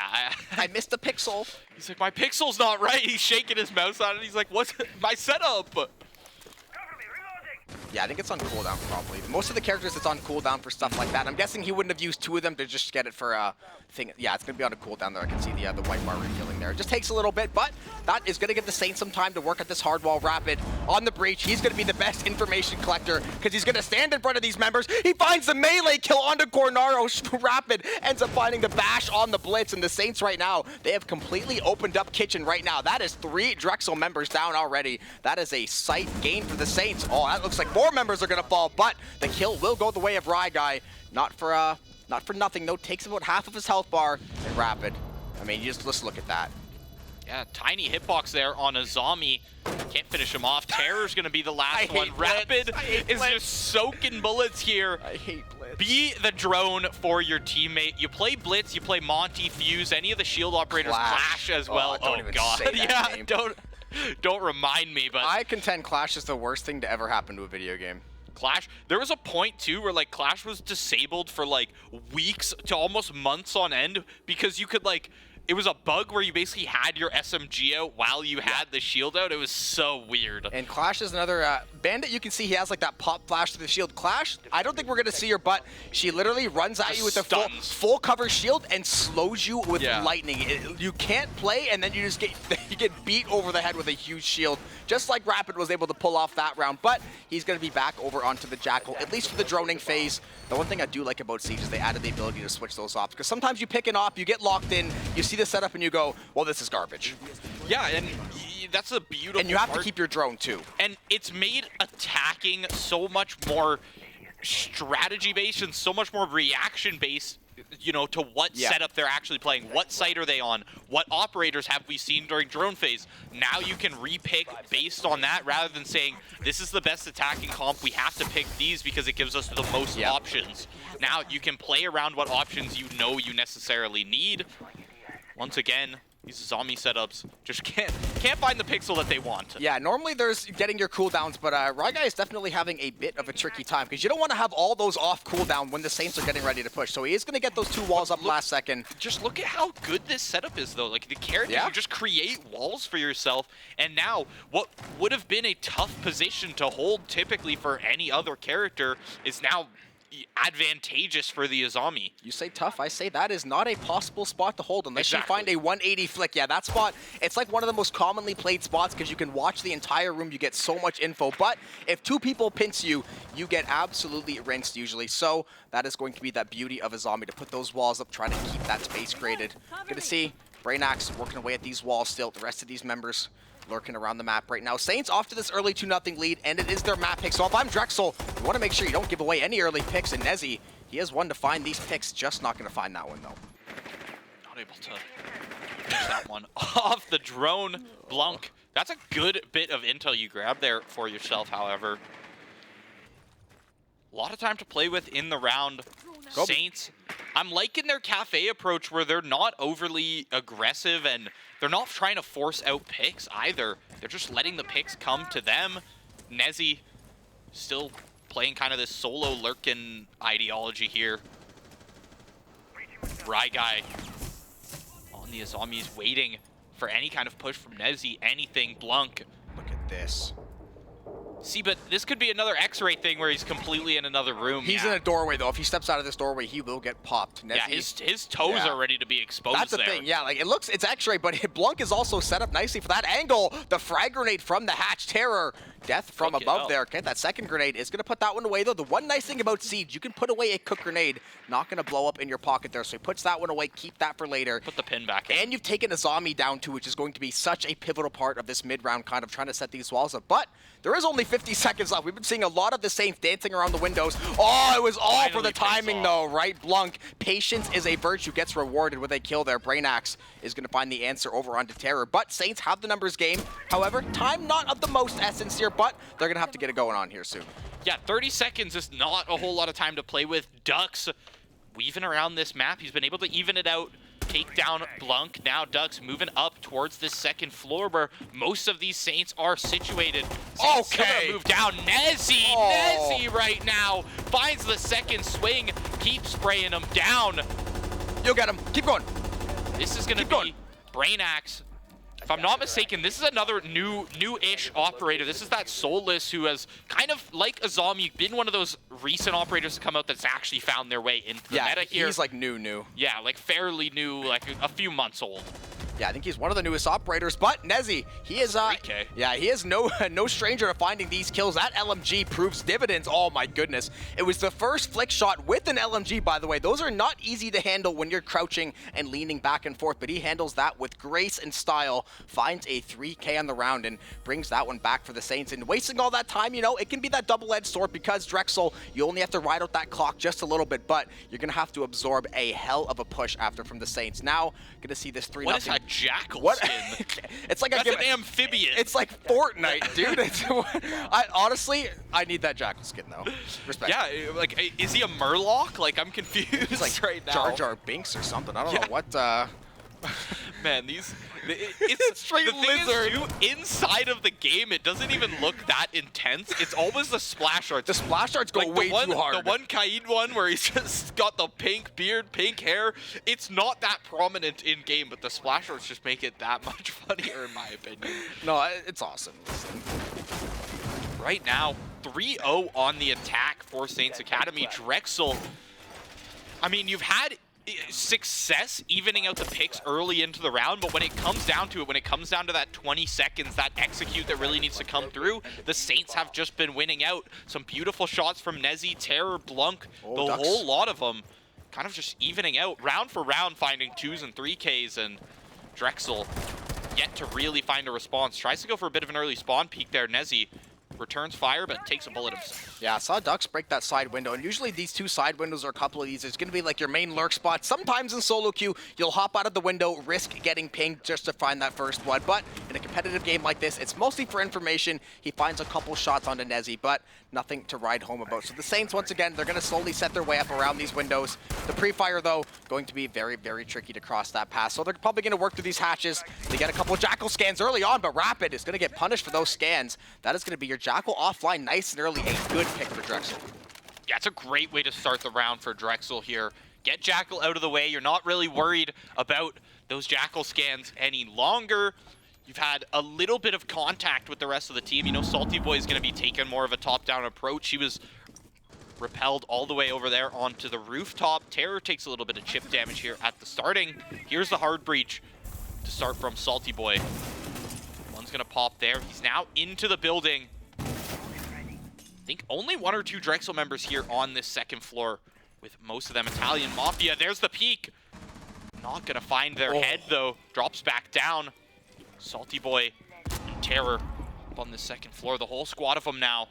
I missed the pixel. He's like, my pixel's not right. He's shaking his mouse on it. He's like, what's my setup? Yeah, I think it's on cooldown probably. Most of the characters, it's on cooldown for stuff like that. I'm guessing he wouldn't have used two of them to just get it for a thing. Yeah, it's going to be on a cooldown there. I can see the white bar refilling there. It just takes a little bit, but that is going to give the Saints some time to work at this hard wall. Rapid on the breach. He's going to be the best information collector because he's going to stand in front of these members. He finds the melee kill onto Cornaro. Rapid ends up finding the bash on the Blitz, and the Saints right now, they have completely opened up Kitchen right now. That is 3 Drexel members down already. That is a sight gain for the Saints. Oh, that looks like more members are going to fall, but the kill will go the way of Rye Guy. Not for nothing though. Takes about half of his health bar and Rapid. I mean, just look at that. Yeah, tiny hitbox there on Azami. Can't finish him off. Terror's going to be the last one. Rapid is just soaking bullets here. I hate Blitz. Be the drone for your teammate. You play Blitz, you play Monty, Fuse, any of the shield operators, Clash as well. Oh, God. Yeah, don't remind me, but I contend Clash is the worst thing to ever happen to a video game. Clash, there was a point too where like Clash was disabled for like weeks to almost months on end because you could like, it was a bug where you basically had your SMG out while you had the shield out. It was so weird. And Clash is another Bandit. You can see he has like that pop flash to the shield. Clash, I don't think we're gonna see her, but she literally runs at you with a full cover shield and slows you with lightning. You can't play, and then you just get beat over the head with a huge shield, just like Rapid was able to pull off that round. But he's gonna be back over onto the Jackal, at least for the droning phase. The one thing I do like about Siege is they added the ability to switch those ops, because sometimes you pick an op, you get locked in, you see the setup and you go, well, this is garbage. Yeah, and that's a beautiful And you have to keep your drone too. And it's made attacking so much more strategy-based and so much more reaction-based, you know, to what setup they're actually playing. What site are they on? What operators have we seen during drone phase? Now you can repick based on that rather than saying, this is the best attacking comp, we have to pick these because it gives us the most options. Now you can play around what options you know you necessarily need. Once again, These zombie setups just can't find the pixel that they want. Yeah, normally there's getting your cooldowns, but Ryguy is definitely having a bit of a tricky time because you don't want to have all those off cooldown when the Saints are getting ready to push. So he is going to get those 2 walls up last second. Just look at how good this setup is, though. Like, the characters, you just create walls for yourself, and now what would have been a tough position to hold typically for any other character is now advantageous for the Azami. You say tough, I say that is not a possible spot to hold unless you find a 180 flick. Yeah, that spot, it's like one of the most commonly played spots because you can watch the entire room, you get so much info, but if 2 people pinch you, you get absolutely rinsed usually. So that is going to be that beauty of Azami, to put those walls up, try to keep that space graded. Good to see Brainax working away at these walls still, the rest of these members lurking around the map right now. Saints off to this early 2-0 lead, and it is their map pick. So if I'm Drexel, you want to make sure you don't give away any early picks. And Nezzy, he has one to find these picks, just not going to find that one, though. Not able to finish that one off the drone. Blunk. That's a good bit of intel you grabbed there for yourself, however. A lot of time to play with in the round. Saints, I'm liking their cafe approach where they're not overly aggressive and they're not trying to force out picks either. They're just letting the picks come to them. Nezzy still playing kind of this solo lurkin ideology here. Ryguy on the Azamis waiting for any kind of push from Nezzy, anything. Blunk. Look at this. See, but this could be another X-ray thing where he's completely in another room. He's in a doorway, though. If he steps out of this doorway, he will get popped. Nezzy, yeah, his toes are ready to be exposed. That's the thing, yeah. Like, it's X-ray, but Blunk is also set up nicely for that angle. The frag grenade from the Hatch Terror. Death from above there. Okay, that second grenade is going to put that one away, though. The one nice thing about Siege, you can put away a cook grenade. Not going to blow up in your pocket there, so he puts that one away. Keep that for later. Put the pin back in. And you've taken a zombie down, too, which is going to be such a pivotal part of this mid-round, kind of trying to set these walls up. But there is only 50 seconds left. We've been seeing a lot of the Saints dancing around the windows. Oh, it was all for the timing, though, right? Blunk. Patience is a virtue, gets rewarded with a kill there. Brainax is going to find the answer over onto Terror. But Saints have the numbers game. However, time not of the most essence here, but they're going to have to get it going on here soon. Yeah, 30 seconds is not a whole lot of time to play with. Ducks weaving around this map. He's been able to even it out. Take down Blunk. Now Ducks moving up towards this second floor where most of these Saints are situated. Okay. Move down. Nezzy right now finds the second swing. Keeps spraying him down. You'll get him. Keep going. This is going to be Brainax. If I'm not mistaken, this is another new-ish operator. This is that Soulless who has kind of, like Azami, been one of those recent operators to come out that's actually found their way into the meta here. He's like new. Yeah, like fairly new, like a few months old. Yeah, I think he's one of the newest operators, but Nezzy, he is he is no stranger to finding these kills. That LMG proves dividends. Oh my goodness. It was the first flick shot with an LMG, by the way. Those are not easy to handle when you're crouching and leaning back and forth, but he handles that with grace and style, finds a 3K on the round and brings that one back for the Saints. And wasting all that time, you know, it can be that double-edged sword because Drexel, you only have to ride out that clock just a little bit, but you're going to have to absorb a hell of a push after from the Saints. Now, going to see this 3-0. What is that jackal skin? It's like That's an amphibian. It's like Fortnite, dude. Honestly, I need that jackal skin though. Respect. Yeah, like, is he a Murloc? Like, I'm confused. He's like right now. Jar Jar Binks or something. I don't know what. Man, it's straight lizard. Inside of the game, it doesn't even look that intense. It's almost the splash arts. The splash arts go like way too hard. The one Kaid one where he's just got the pink beard, pink hair. It's not that prominent in game, but the splash arts just make it that much funnier, in my opinion. No, it's awesome. Right now, 3-0 on the attack for Saints Academy. Drexel, I mean, you've had success evening out the picks early into the round, but when it comes down to it, when it comes down to that 20 seconds, that execute that really needs to come through, the Saints have just been winning out. Some beautiful shots from Nezzy, Terror, Blunk, the Ducks. whole lot of them kind of just evening out, round for round, finding 2s and 3Ks, and Drexel yet to really find a response. Tries to go for a bit of an early spawn peek there. Nezzy returns fire, but takes a bullet himself. Yeah, I saw Ducks break that side window, and usually these two side windows are a couple of these. It's going to be like your main lurk spot. Sometimes in solo queue, you'll hop out of the window, risk getting pinged just to find that first blood, but in in a competitive game like this, it's mostly for information. He finds a couple shots onto Nezzy, but nothing to ride home about. So the Saints, once again, they're going to slowly set their way up around these windows. The pre-fire, though, going to be very, very tricky to cross that pass. So they're probably going to work through these hatches. They get a couple Jackal scans early on, but Rapid is going to get punished for those scans. That is going to be your Jackal offline nice and early. A good pick for Drexel. Yeah, it's a great way to start the round for Drexel here. Get Jackal out of the way. You're not really worried about those Jackal scans any longer. You've had a little bit of contact with the rest of the team. You know, Salty Boy is going to be taking more of a top-down approach. He was repelled all the way over there onto the rooftop. Terror takes a little bit of chip damage here at the starting. Here's the hard breach to start from Salty Boy. One's going to pop there. He's now into the building. I think only 1 or 2 Drexel members here on this second floor, with most of them Italian Mafia. There's the peek. Not gonna find their head though. Drops back down. Salty Boy and Terror up on the second floor. The whole squad of them now.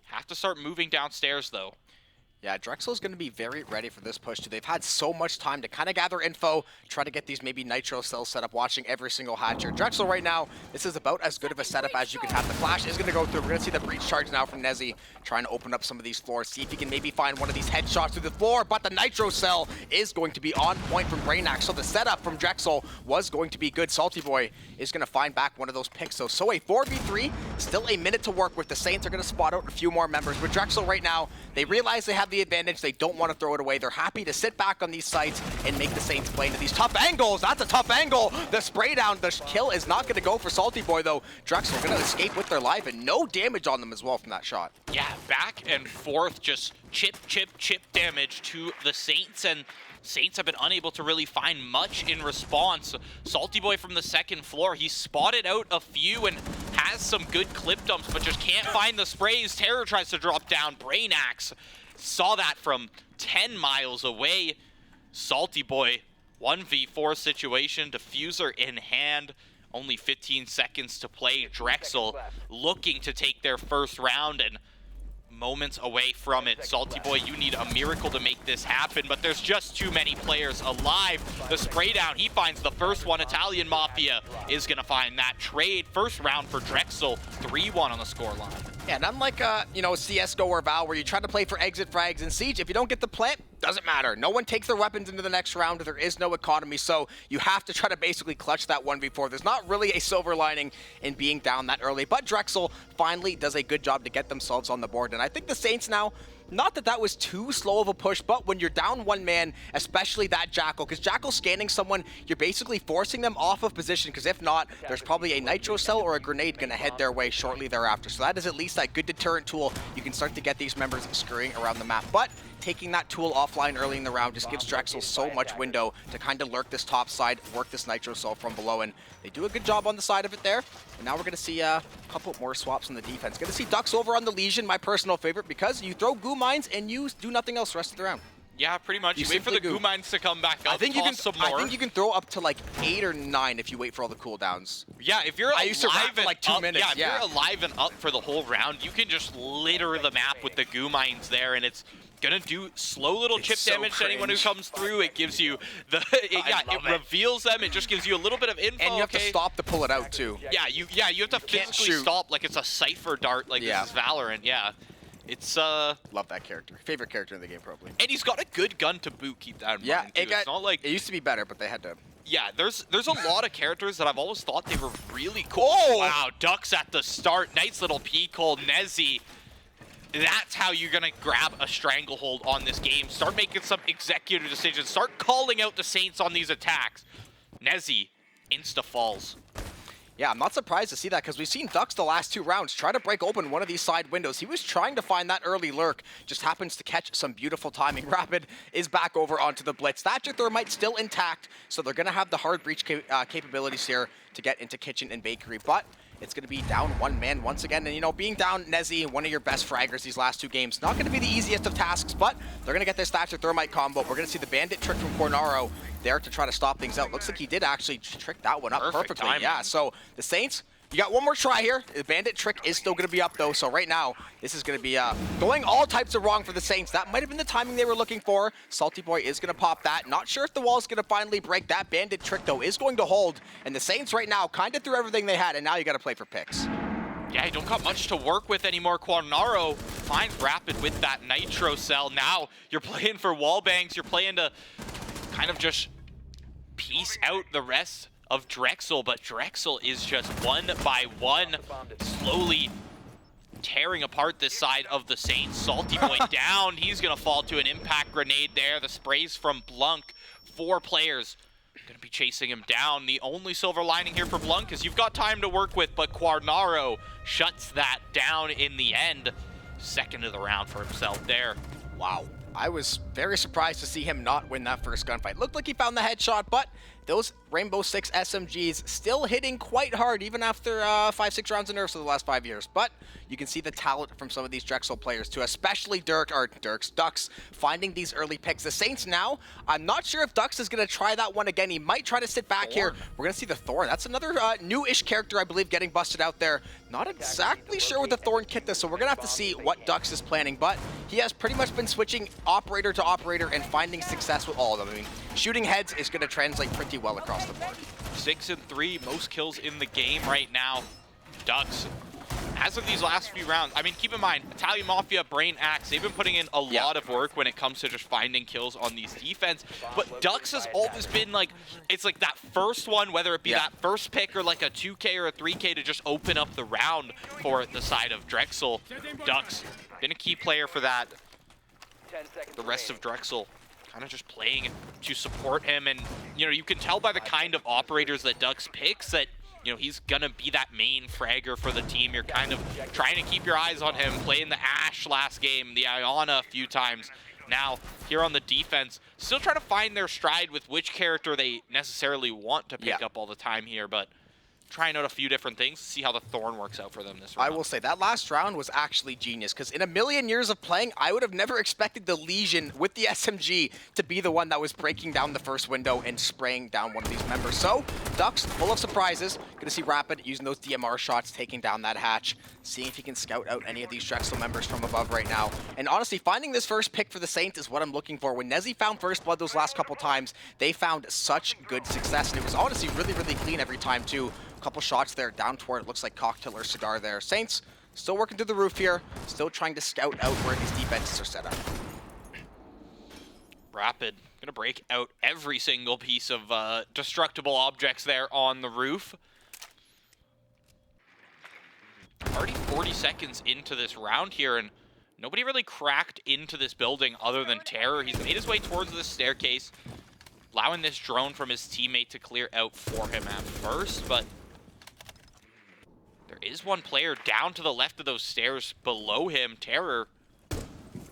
Have to start moving downstairs though. Yeah, Drexel's going to be very ready for this push, too. They've had so much time to kind of gather info, try to get these maybe Nitro cells set up, watching every single hatcher. Drexel right now, this is about as good of a setup as you can have. The flash is going to go through. We're going to see the breach charge now from Nezzy, trying to open up some of these floors, see if he can maybe find one of these headshots through the floor, but the Nitro cell is going to be on point from Brainax, so the setup from Drexel was going to be good. Salty Boy is going to find back one of those picks, though. So a 4v3, still a minute to work with. The Saints are going to spot out a few more members, but Drexel right now, they realize they have the advantage. They don't want to throw it away. They're happy to sit back on these sites and make the Saints play into these tough angles. That's a tough angle. The spray down, the kill is not going to go for Salty Boy, though. Drexel going to escape with their life, and no damage on them as well from that shot. Yeah, back and forth, just chip damage to the Saints, and Saints have been unable to really find much in response. Salty Boy from the second floor, he spotted out a few and has some good clip dumps, but just can't find the sprays. Terror tries to drop down. Brainax saw that from 10 miles away. Salty Boy, 1v4 situation, diffuser in hand. Only 15 seconds to play. Drexel looking to take their first round and moments away from it. Salty Boy, you need a miracle to make this happen, but there's just too many players alive. The spray down, he finds the first one. Italian Mafia is going to find that trade. First round for Drexel, 3-1 on the scoreline. Yeah, and unlike, you know, CSGO or Val, where you try to play for exit frags in Siege, if you don't get the plant, doesn't matter. No one takes their weapons into the next round. There is no economy, so you have to try to basically clutch that 1v4. There's not really a silver lining in being down that early, but Drexel finally does a good job to get themselves on the board, and I think the Saints now, not that that was too slow of a push, but when you're down one man, especially that Jackal, because Jackal scanning someone, you're basically forcing them off of position, because if not, there's probably a Nitro cell or a grenade going to head their way shortly thereafter. So that is at least a good deterrent tool. You can start to get these members scurrying around the map, but taking that tool offline early in the round just gives Drexel so much window to kind of lurk this top side, work this Nitro cell from below, and they do a good job on the side of it there. And now we're going to see a couple more swaps on the defense. Going to see Ducks over on the Legion, my personal favorite, because you throw goo mines and you do nothing else the rest of the round. Yeah, pretty much. You wait for the goo mines to come back up. I think you can throw up to like 8 or 9 if you wait for all the cooldowns. Yeah, if you're alive for like 2 minutes. Yeah, if you're alive and up for the whole round, you can just litter the map with the goo mines there, and it's gonna do slow little chip damage to anyone who comes through. It gives you the it reveals them. It just gives you a little bit of info. And you have to stop to pull it out too. Yeah, you have to physically stop like it's a cipher dart, like this is Valorant. Yeah. It's love that character. Favorite character in the game probably. And he's got a good gun to boot, keep that in mind. Too. It's not like it used to be better, but they had to. Yeah, there's a lot of characters that I've always thought they were really cool. Oh! Wow, Ducks at the start. Nice little peek hold. Nezzy. That's how you're going to grab a stranglehold on this game. Start making some executive decisions. Start calling out the Saints on these attacks. Nezzy, insta-falls. Yeah, I'm not surprised to see that because we've seen Ducks the last 2 rounds try to break open one of these side windows. He was trying to find that early lurk, just happens to catch some beautiful timing. Rapid is back over onto the Blitz. Thatcher Thermite still intact, so they're going to have the hard breach capabilities here to get into Kitchen and Bakery, but it's going to be down one man once again. And, you know, being down Nezzy, one of your best fraggers these last 2 games, not going to be the easiest of tasks, but they're going to get this Thatcher Thermite combo. We're going to see the Bandit trick from Cornaro there to try to stop things out. Looks like he did actually trick that one up perfectly. Timing. Yeah, so the Saints You got one more try here. The bandit trick is still going to be up, though. So right now, this is going to be going all types of wrong for the Saints. That might have been the timing they were looking for. Salty Boy is going to pop that. Not sure if the wall is going to finally break. That bandit trick, though, is going to hold. And the Saints right now kind of threw everything they had, and now you got to play for picks. Yeah, you don't got much to work with anymore. Quarnaro finds Rapid with that Nitro Cell. Now you're playing for wall bangs. You're playing to kind of just piece out the rest of Drexel, but Drexel is just one by one slowly tearing apart this side of the Saints. Salty Boy down. He's going to fall to an impact grenade there. The sprays from Blunk. 4 players going to be chasing him down. The only silver lining here for Blunk is you've got time to work with, but Quarnaro shuts that down in the end. Second of the round for himself there. Wow. I was very surprised to see him not win that first gunfight. Looked like he found the headshot, but those Rainbow Six SMGs still hitting quite hard, even after 5-6 rounds of nerfs over the last 5 years. But you can see the talent from some of these Drexel players too, especially Ducks, finding these early picks. The Saints now, I'm not sure if Ducks is going to try that one again. He might try to sit back here. We're going to see the Thorn. That's another new-ish character, I believe, getting busted out there. Not exactly sure what the Thorn kit does, so we're going to have to see what Ducks is planning. But he has pretty much been switching operator to operator and finding success with all of them. I mean, shooting heads is going to translate pretty well across the board. 6 and 3, most kills in the game right now. Ducks, as of these last few rounds, I mean, keep in mind, Italian Mafia, Brain Axe, they've been putting in a lot of work when it comes to just finding kills on these defense. But Ducks has always been like, it's like that first one, whether it be that first pick or like a 2K or a 3K to just open up the round for the side of Drexel. Ducks, been a key player for that. 10 seconds The rest of remaining. Drexel kind of just playing to support him, and you know, you can tell by the kind of operators that Ducks picks that, you know, he's gonna be that main fragger for the team. You're kind of trying to keep your eyes on him, playing the Ash last game, the Iona a few times. Now, here on the defense, still trying to find their stride with which character they necessarily want to pick up all the time here, but trying out a few different things, see how the Thorn works out for them this round. I will say, that last round was actually genius, because in a million years of playing, I would have never expected the Legion with the SMG to be the one that was breaking down the first window and spraying down one of these members. So, Ducks, full of surprises. Gonna see Rapid using those DMR shots, taking down that hatch, seeing if he can scout out any of these Drexel members from above right now. And honestly, finding this first pick for the Saints is what I'm looking for. When Nezzy found First Blood those last couple times, they found such good success, and it was honestly really, really clean every time too. Couple shots there down toward it looks like Cocktail or Cigar there. Saints still working through the roof here, still trying to scout out where these defenses are set up. Rapid gonna break out every single piece of destructible objects there on the roof. Already 40 seconds into this round here, and nobody really cracked into this building other than Terror. He's made his way towards the staircase, allowing this drone from his teammate to clear out for him at first, but there is one player down to the left of those stairs below him. Terror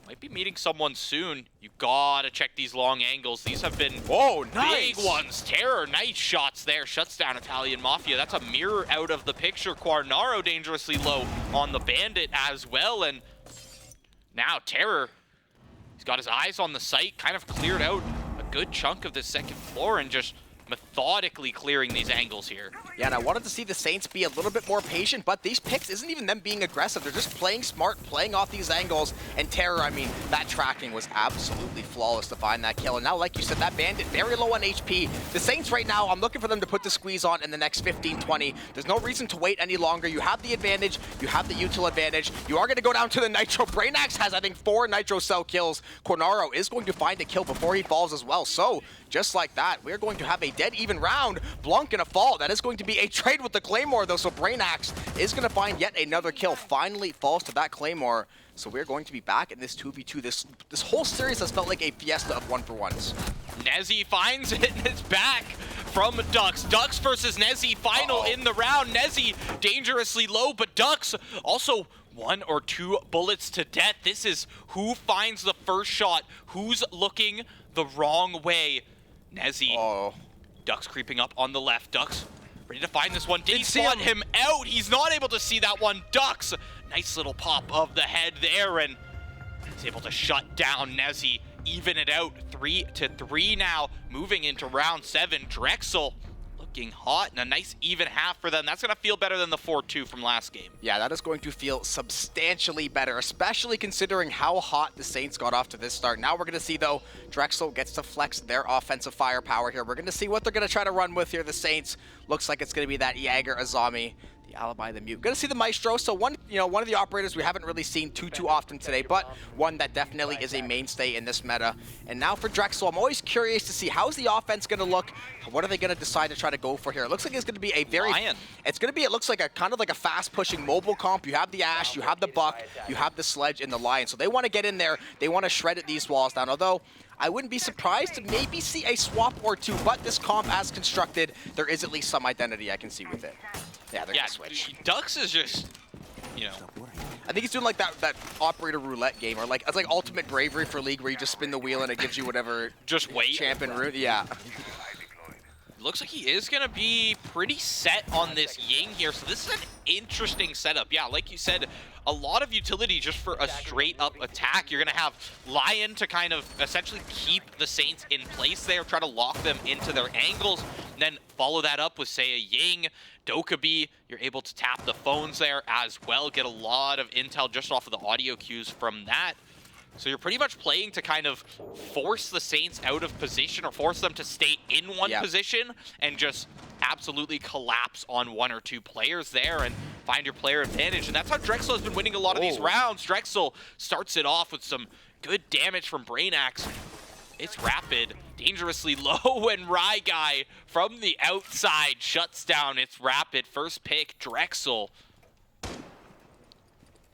might be meeting someone soon. You gotta check these long angles. These have been big ones. Terror, nice shots there. Shuts down Italian Mafia. That's a mirror out of the picture. Quarnaro dangerously low on the Bandit as well. And now Terror, he's got his eyes on the site, kind of cleared out a good chunk of this second floor and just methodically clearing these angles here. Yeah, and I wanted to see the Saints be a little bit more patient, but these picks isn't even them being aggressive. They're just playing smart, playing off these angles. And Terror, I mean, that tracking was absolutely flawless to find that kill. And now, like you said, that Bandit very low on HP. The Saints right now, I'm looking for them to put the squeeze on in the next 15, 20. There's no reason to wait any longer. You have the advantage. You have the util advantage. You are going to go down to the Nitro. Brainax has, I think, 4 Nitro Cell kills. Quarnaro is going to find a kill before he falls as well. So, just like that, we're going to have a dead even round. Blunk in a fall. That is going to be a trade with the Claymore, though, so Brainax is going to find yet another kill. Finally falls to that Claymore. So we're going to be back in this 2v2. This whole series has felt like a fiesta of 1-for-1s. Nezzy finds it, and it's back from Ducks. Ducks versus Nezzy, final in the round. Nezzy dangerously low, but Ducks also 1 or 2 bullets to death. This is who finds the first shot, who's looking the wrong way. Nezzy. Ducks creeping up on the left. Ducks ready to find this one. Did he spot him out? He's not able to see that one. Ducks, nice little pop of the head there, and he's able to shut down Nezzy, even it out. 3-3 now, moving into round 7. Drexel looking hot, and a nice even half for them. That's going to feel better than the 4-2 from last game. Yeah, that is going to feel substantially better, especially considering how hot the Saints got off to this start. Now we're going to see, though, Drexel gets to flex their offensive firepower here. We're going to see what they're going to try to run with here. The Saints looks like it's going to be that Jaeger Azami. The Alibi, the Mute. Gonna see the Maestro. So one of the operators we haven't really seen too often today, but one that definitely is a mainstay in this meta. And now for Drexel, I'm always curious to see how's the offense gonna look. What are they gonna decide to try to go for here? It looks like it's gonna be a very. Lion. It's gonna be. It looks like a kind of like a fast-pushing mobile comp. You have the Ash, you have the Buck, you have the Sledge, and the Lion. So they want to get in there. They want to shred at these walls down. Although I wouldn't be surprised to maybe see a swap or two, but this comp as constructed, there is at least some identity I can see with it. Yeah, they're gonna switch. Dux is just, I think he's doing like that operator roulette game, or like it's like Ultimate Bravery for League, where you just spin the wheel and it gives you whatever. Just wait. Champion route. Yeah. Looks like he is going to be pretty set on this Ying here, so this is an interesting setup. Yeah, like you said, a lot of utility just for a straight-up attack. You're going to have Lion to kind of essentially keep the Saints in place there, try to lock them into their angles, and then follow that up with, say, a Ying, Dokkaebi. You're able to tap the phones there as well, get a lot of intel just off of the audio cues from that. So you're pretty much playing to kind of force the Saints out of position, or force them to stay in one position and just absolutely collapse on one or two players there and find your player advantage. And that's how Drexel has been winning a lot of these rounds. Drexel starts it off with some good damage from Brainax. It's rapid, dangerously low, and Guy from the outside shuts down. It's rapid. First pick, Drexel.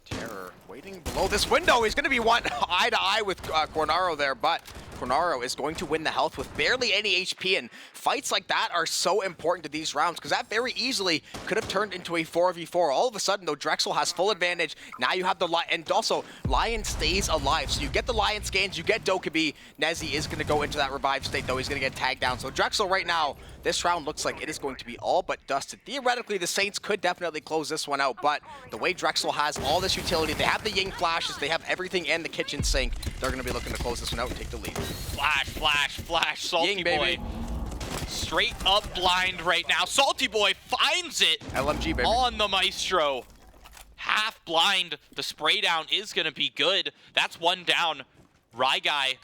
Terror waiting below this window. He's going to be one eye to eye with Cornaro there, but Cornaro is going to win the health with barely any HP, and fights like that are so important to these rounds because that very easily could have turned into a 4v4. All of a sudden, though, Drexel has full advantage. Now you have the Lion, and also Lion stays alive. So you get the Lion scans, you get Dokkaebi. Nezi is going to go into that revive state, though. He's going to get tagged down. So Drexel right now, this round looks like it is going to be all but dusted. Theoretically, the Saints could definitely close this one out, but the way Drexel has all this utility, they have the Ying flashes, they have everything in the kitchen sink. They're going to be looking to close this one out and take the lead. Flash, flash, flash, Salty Ying, Boy. baby. Straight up blind right now. Salty Boy finds it LMG, baby. on the Maestro. Half blind. The spray down is going to be good. That's one down. Guy,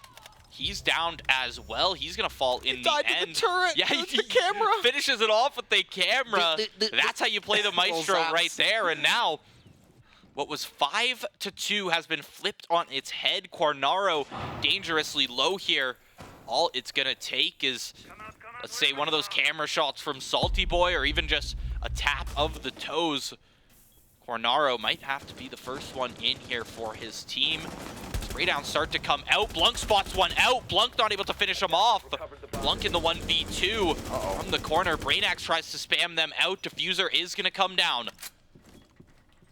he's downed as well. He's going to fall in the end. To the turret. Yeah, the camera. Finishes it off with the camera. That's how you play the Maestro right there. And now, what was 5-2 has been flipped on its head. Cornaro dangerously low here. All it's going to take is, let's say, one of those camera shots from Salty Boy, or even just a tap of the toes. Cornaro might have to be the first one in here for his team. Spray downs start to come out. Blunk spots one out. Blunk not able to finish him off. Blunk in the 1v2 from the corner. Brainax tries to spam them out. Diffuser is going to come down.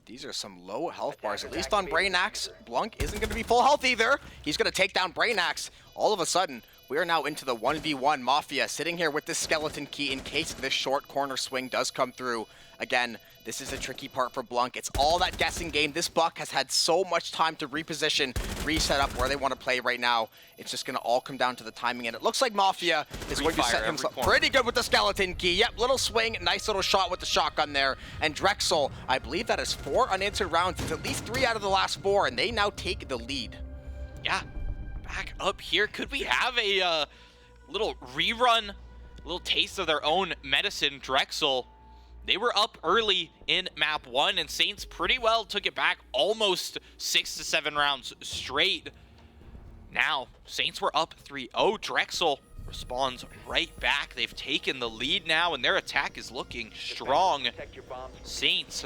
These are some low health bars, at least on Brainax. Blunk isn't going to be full health either. He's going to take down Brainax. All of a sudden, we are now into the 1v1. Mafia sitting here with this skeleton key in case this short corner swing does come through. Again, this is a tricky part for Blunk. It's all that guessing game. This Buck has had so much time to reposition, reset up where they want to play right now. It's just going to all come down to the timing, and it looks like Mafia is going to set himself pretty good with the skeleton key. Yep, little swing, nice little shot with the shotgun there. And Drexel, I believe that is 4 unanswered rounds. It's at least 3 out of the last 4, and they now take the lead. Yeah, back up here. Could we have a little rerun, a little taste of their own medicine? Drexel, they were up early in map 1, and Saints pretty well took it back almost 6 to 7 rounds straight. Now, Saints were up 3-0. Drexel responds right back. They've taken the lead now, and their attack is looking strong. Saints,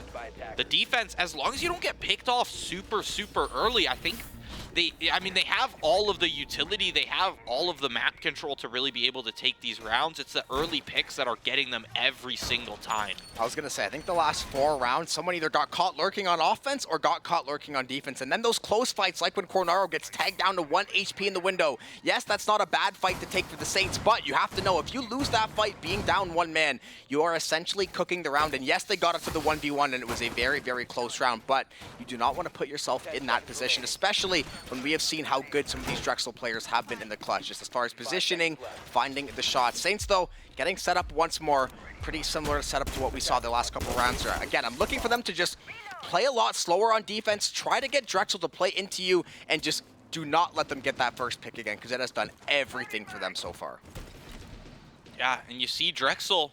the defense, as long as you don't get picked off super early, I think they have all of the utility, they have all of the map control to really be able to take these rounds. It's the early picks that are getting them every single time. I was going to say, I think the last 4 rounds, someone either got caught lurking on offense or got caught lurking on defense. And then those close fights, like when Cornaro gets tagged down to 1 HP in the window. Yes, that's not a bad fight to take for the Saints, but you have to know, if you lose that fight being down 1 man, you are essentially cooking the round. And yes, they got it to the 1v1, and it was a very close round, but you do not want to put yourself in that position, especially when we have seen how good some of these Drexel players have been in the clutch, just as far as positioning, finding the shots. Saints, though, getting set up once more, pretty similar setup to what we saw the last couple rounds. Again, I'm looking for them to just play a lot slower on defense, try to get Drexel to play into you, and just do not let them get that first pick again, because it has done everything for them so far. Yeah, and you see Drexel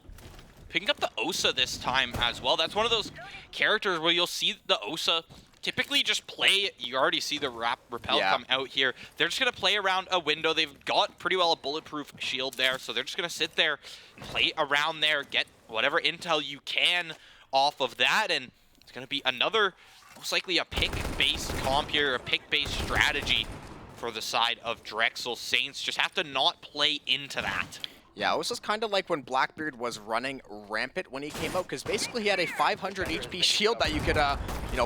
picking up the Osa this time as well. That's one of those characters where you'll see the Osa typically just play. You already see the repel come out here. They're just going to play around a window. They've got pretty well a bulletproof shield there, so they're just going to sit there, play around there, get whatever intel you can off of that, and it's going to be another, most likely a pick-based comp here, a pick-based strategy for the side of Drexel. Saints just have to not play into that. Yeah, it was just kind of like when Blackbeard was running rampant when he came out, because basically he had a 500 HP shield that you could,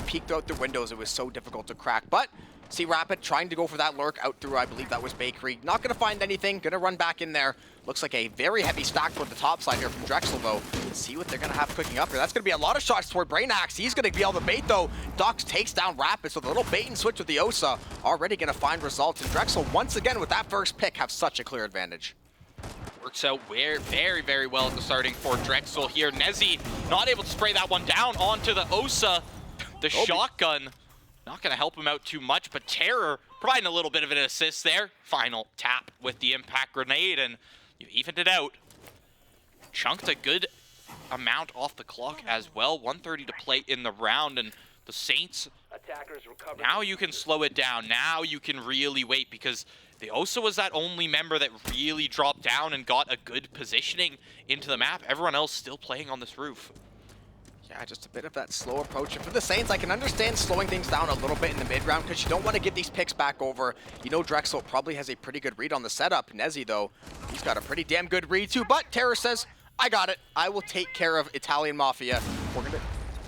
peek throughout the windows. It was so difficult to crack. But see Rapid trying to go for that lurk out through, I believe that was Bakery. Not going to find anything. Going to run back in there. Looks like a very heavy stack toward the top side here from Drexel, though. Let's see what they're going to have cooking up here. That's going to be a lot of shots toward Brain Axe. He's going to be able to bait, though. Dox takes down Rapid, so the little bait and switch with the Osa already going to find results. And Drexel, once again, with that first pick, have such a clear advantage. Works out very, very well at the starting for Drexel here. Nezzy not able to spray that one down onto the Osa. The shotgun not going to help him out too much, but Terror providing a little bit of an assist there. Final tap with the impact grenade, and you evened it out. Chunked a good amount off the clock as well. 1:30 to play in the round, and the Saints, now you can slow it down. Now you can really wait, because the Osa was that only member that really dropped down and got a good positioning into the map. Everyone else still playing on this roof. Yeah, just a bit of that slow approach. And for the Saints, I can understand slowing things down a little bit in the mid-round, because you don't want to give these picks back over. You know Drexel probably has a pretty good read on the setup. Nezzy, though, he's got a pretty damn good read, too. But Terror says, I got it. I will take care of Italian Mafia.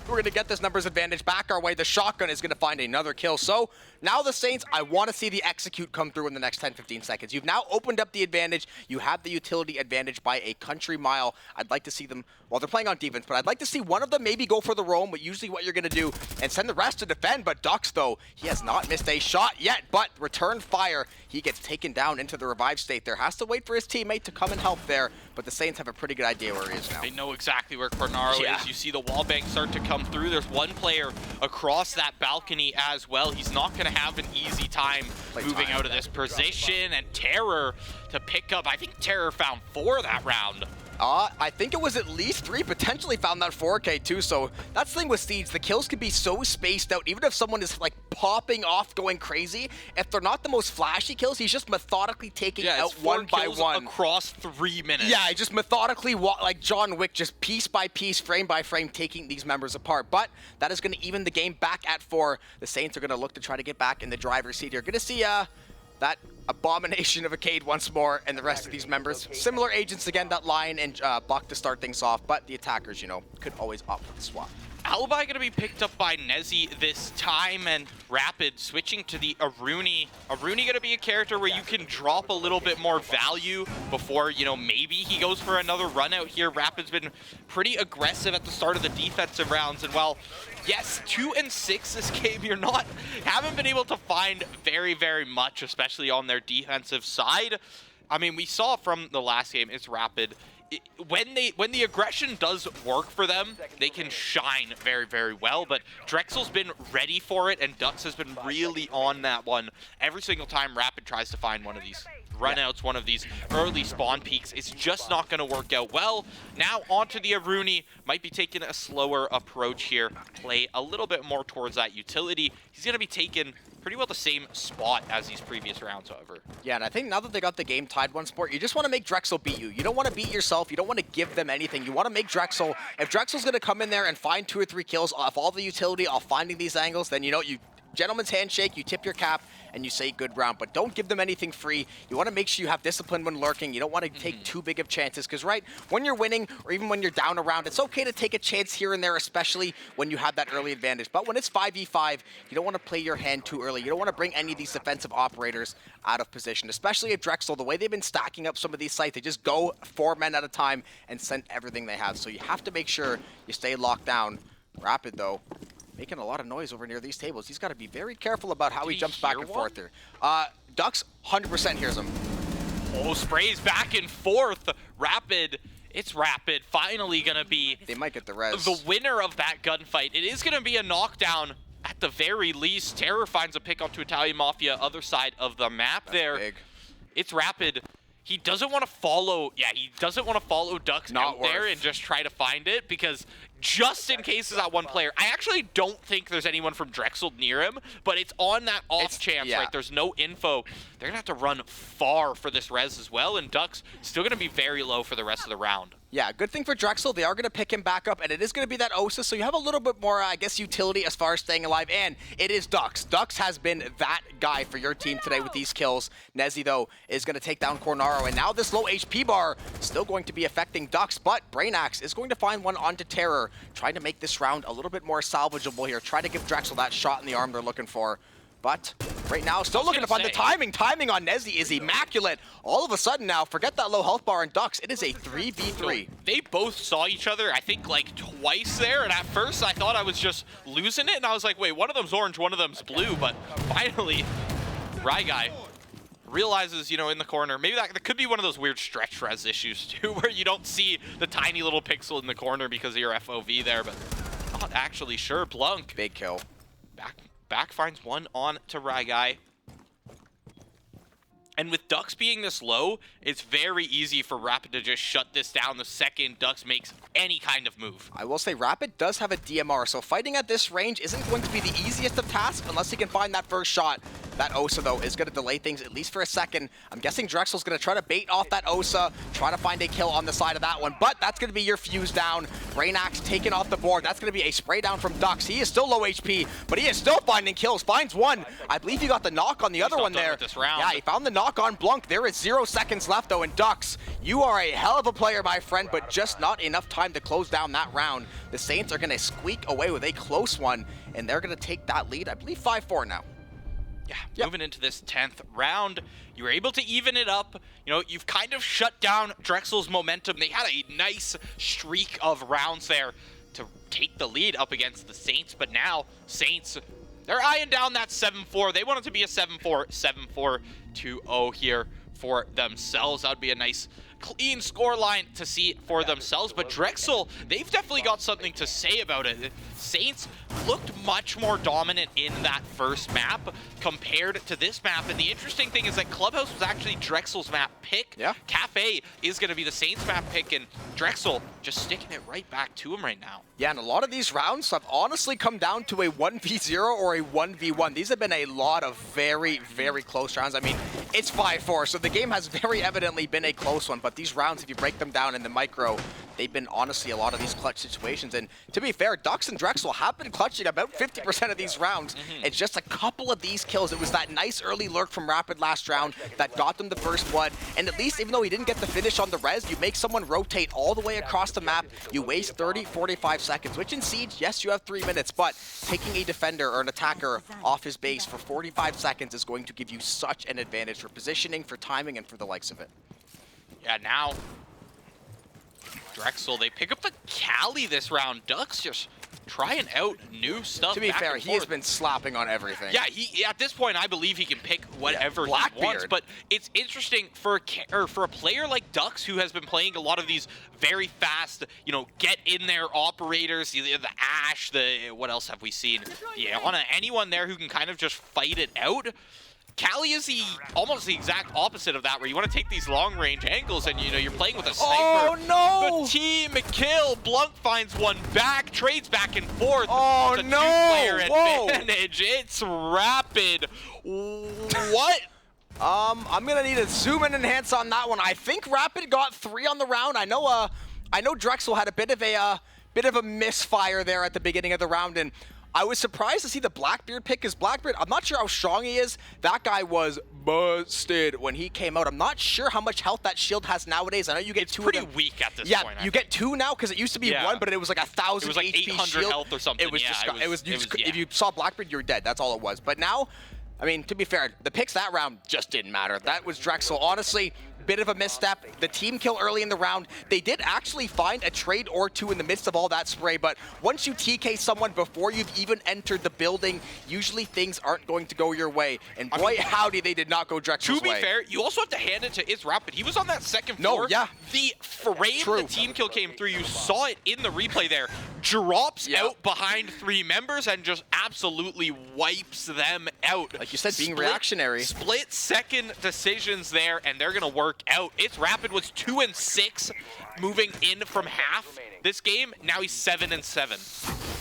We're gonna get this numbers advantage back our way. The shotgun is gonna find another kill. So now the Saints, I want to see the execute come through in the next 10-15 seconds. You've now opened up the advantage. You have the utility advantage by a country mile. I'd like to see them, well, they're playing on defense, but I'd like to see one of them maybe go for the roam, but usually what you're gonna do, and send the rest to defend. But Dux, though, he has not missed a shot yet, but return fire. He gets taken down into the revive state there. Has to wait for his teammate to come and help there, but the Saints have a pretty good idea where he is now. They know exactly where Cornaro is. You see the wall bang start to come through. There's one player across that balcony as well. He's not going to have an easy time moving out of this position. And Terror to pick up, I think Terror found 4 that round. I think it was at least 3, potentially found that 4K too, so that's the thing with Siege. The kills can be so spaced out, even if someone is like popping off, going crazy. If they're not the most flashy kills, he's just methodically taking out one by one. Across 3 minutes. Yeah, just methodically, like John Wick, just piece by piece, frame by frame, taking these members apart. But that is going to even the game back at 4. The Saints are going to look to try to get back in the driver's seat here. Going to see that abomination of a Cade once more, and the rest of these members. Similar agents again, that Lion and Buck to start things off, but the attackers, you know, could always opt for the swap. Alibi going to be picked up by Nezzy this time, and Rapid switching to the Aruni. Aruni going to be a character where you can drop a little bit more value before, you know, maybe he goes for another run out here. Rapid's been pretty aggressive at the start of the defensive rounds, and while yes, 2 and 6 this game, haven't been able to find very, very much, especially on their defensive side. I mean, we saw from the last game, it's Rapid. When the aggression does work for them, they can shine very, very well. But Drexel's been ready for it, and Dux has been really on that one. Every single time Rapid tries to find one of these runouts, one of these early spawn peaks, it's just not going to work out well. Now onto the Aruni, might be taking a slower approach here, play a little bit more towards that utility. He's going to be taking pretty well the same spot as these previous rounds, however. Yeah, and I think now that they got the game tied once more, you just want to make Drexel beat you. You don't want to beat yourself. You don't want to give them anything. You want to make Drexel, if Drexel's going to come in there and find 2 or 3 kills off all the utility, off finding these angles, then you know, you gentleman's handshake, you tip your cap, and you say good round. But don't give them anything free. You want to make sure you have discipline when lurking. You don't want to take too big of chances, because right, when you're winning, or even when you're down a round, it's okay to take a chance here and there, especially when you have that early advantage. But when it's 5v5, you don't want to play your hand too early. You don't want to bring any of these defensive operators out of position, especially at Drexel. The way they've been stacking up some of these sites, they just go 4 men at a time and send everything they have. So you have to make sure you stay locked down. Rapid, though, making a lot of noise over near these tables. He's got to be very careful about how he he jumps back hear and one? forth here. Ducks 100% hears him. Oh, sprays back and forth. Rapid. It's Rapid. Finally going to be They might get the res. the winner of that gunfight. It is going to be a knockdown at the very least. Terror finds a pick onto Italian Mafia, other side of the map there. Big. It's Rapid. He doesn't want to follow, he doesn't want to follow Ducks Not out there worth. and just try to find it, because just in case is that one player. I actually don't think there's anyone from Drexel near him, but it's on that off chance, yeah. right? There's no info. They're going to have to run far for this res as well, and Ducks still going to be very low for the rest of the round. Yeah, good thing for Drexel. They are going to pick him back up, and it is going to be that Osa, so you have a little bit more, I guess, utility as far as staying alive, and it is Ducks. Ducks has been that guy for your team today with these kills. Nezzy, though, is going to take down Cornaro, and now this low HP bar still going to be affecting Ducks, but Brainax is going to find one onto Terror, trying to make this round a little bit more salvageable here, try to give Drexel that shot in the arm they're looking for. But right now, still looking to find the timing. Timing on Nezzy is immaculate. All of a sudden now, forget that low health bar and Ducks. It is a 3v3. They both saw each other, I think, like twice there, and at first I thought I was just losing it, and I was like, wait, one of them's orange, one of them's blue, but finally, Guy realizes, in the corner, maybe that could be one of those weird stretch res issues too, where you don't see the tiny little pixel in the corner because of your FOV there, but not actually sure. Blunk. Big kill. Back finds one on to Guy. And with Ducks being this low, it's very easy for Rapid to just shut this down the second Ducks makes any kind of move. I will say Rapid does have a DMR, so fighting at this range isn't going to be the easiest of tasks unless he can find that first shot. That Osa, though, is going to delay things at least for a second. I'm guessing Drexel's going to try to bait off that Osa, try to find a kill on the side of that one, but that's going to be your fuse down. Brainax taken off the board. That's going to be a spray down from Ducks. He is still low HP, but he is still finding kills. Finds one. I believe he got the knock on the other one there. This round. Yeah, he found the knock on Blunk. There is 0 seconds left, though, and Ducks, you are a hell of a player, my friend, but just not enough time to close down that round. The Saints are going to squeak away with a close one, and they're going to take that lead, I believe 5-4 now. Yeah, moving into this 10th round, you were able to even it up. You've kind of shut down Drexel's momentum. They had a nice streak of rounds there to take the lead up against the Saints, but now Saints, they're eyeing down that 7-4. They want it to be a 7-4, 7-4-2-0 here for themselves. That would be a nice clean score line to see for themselves, but Drexel, they've definitely got something to say about it. Saints looked much more dominant in that first map compared to this map, and the interesting thing is that Clubhouse was actually Drexel's map pick. Yeah. Cafe is going to be the Saints map pick, and Drexel just sticking it right back to him right now. Yeah, and a lot of these rounds have honestly come down to a 1v0 or a 1v1. These have been a lot of very, very close rounds. I mean, it's 5-4, so the game has very evidently been a close one, but these rounds, if you break them down in the micro, they've been honestly a lot of these clutch situations. And to be fair, Ducks and Drexel have been clutching about 50% of these rounds. It's just a couple of these kills. It was that nice early lurk from Rapid last round that got them the first blood. And at least, even though he didn't get the finish on the res, you make someone rotate all the way across the map. You waste 30, 45 seconds, which in Siege, yes, you have 3 minutes, but taking a defender or an attacker off his base for 45 seconds is going to give you such an advantage for positioning, for timing, and for the likes of it. Yeah, now Drexel, they pick up the Cali this round. Ducks just trying out new stuff. To be back fair, and he has forth. been slapping on everything. Yeah, he at this point, I believe he can pick whatever he wants. Blackbeard. But it's interesting for a player like Ducks, who has been playing a lot of these very fast, get in there operators, the Ash, what else have we seen? Yeah, on anyone there who can kind of just fight it out. Cali is almost the exact opposite of that, where you want to take these long-range angles and, you're playing with a sniper. Oh, no! The team kill. Blunt finds one back, trades back and forth. Oh, It's a no! two-player Whoa! advantage. It's Rapid. What? I'm gonna need a zoom and enhance on that one. I think Rapid got 3 on the round. I know Drexel had a bit of a misfire there at the beginning of the round, and I was surprised to see the Blackbeard pick his Blackbeard. I'm not sure how strong he is. That guy was busted when he came out. I'm not sure how much health that shield has nowadays. I know you get It's 2 pretty of them. weak at this Yeah, point. you get 2 now because it used to be 1, but it was like 1,000 It was like HP 800 shield. health or something. It was Yeah, just, it was if you saw Blackbeard, you were dead. That's all it was. But now, I mean, to be fair, the picks that round just didn't matter. That was Drexel. Honestly, bit of a misstep. The team kill early in the round. They did actually find a trade or two in the midst of all that spray, but once you TK someone before you've even entered the building, usually things aren't going to go your way. And boy, howdy, they did not go Drexel's way. To be fair, you also have to hand it to It's Rapid. He was on that second floor. No, yeah. The frame the team kill came through, you saw it in the replay there, drops out behind 3 members and just absolutely wipes them out. Like you said, being reactionary. Split second decisions there, and they're going to work out. It's Rapid was 2 and 6 moving in from half this game. Now he's 7 and 7.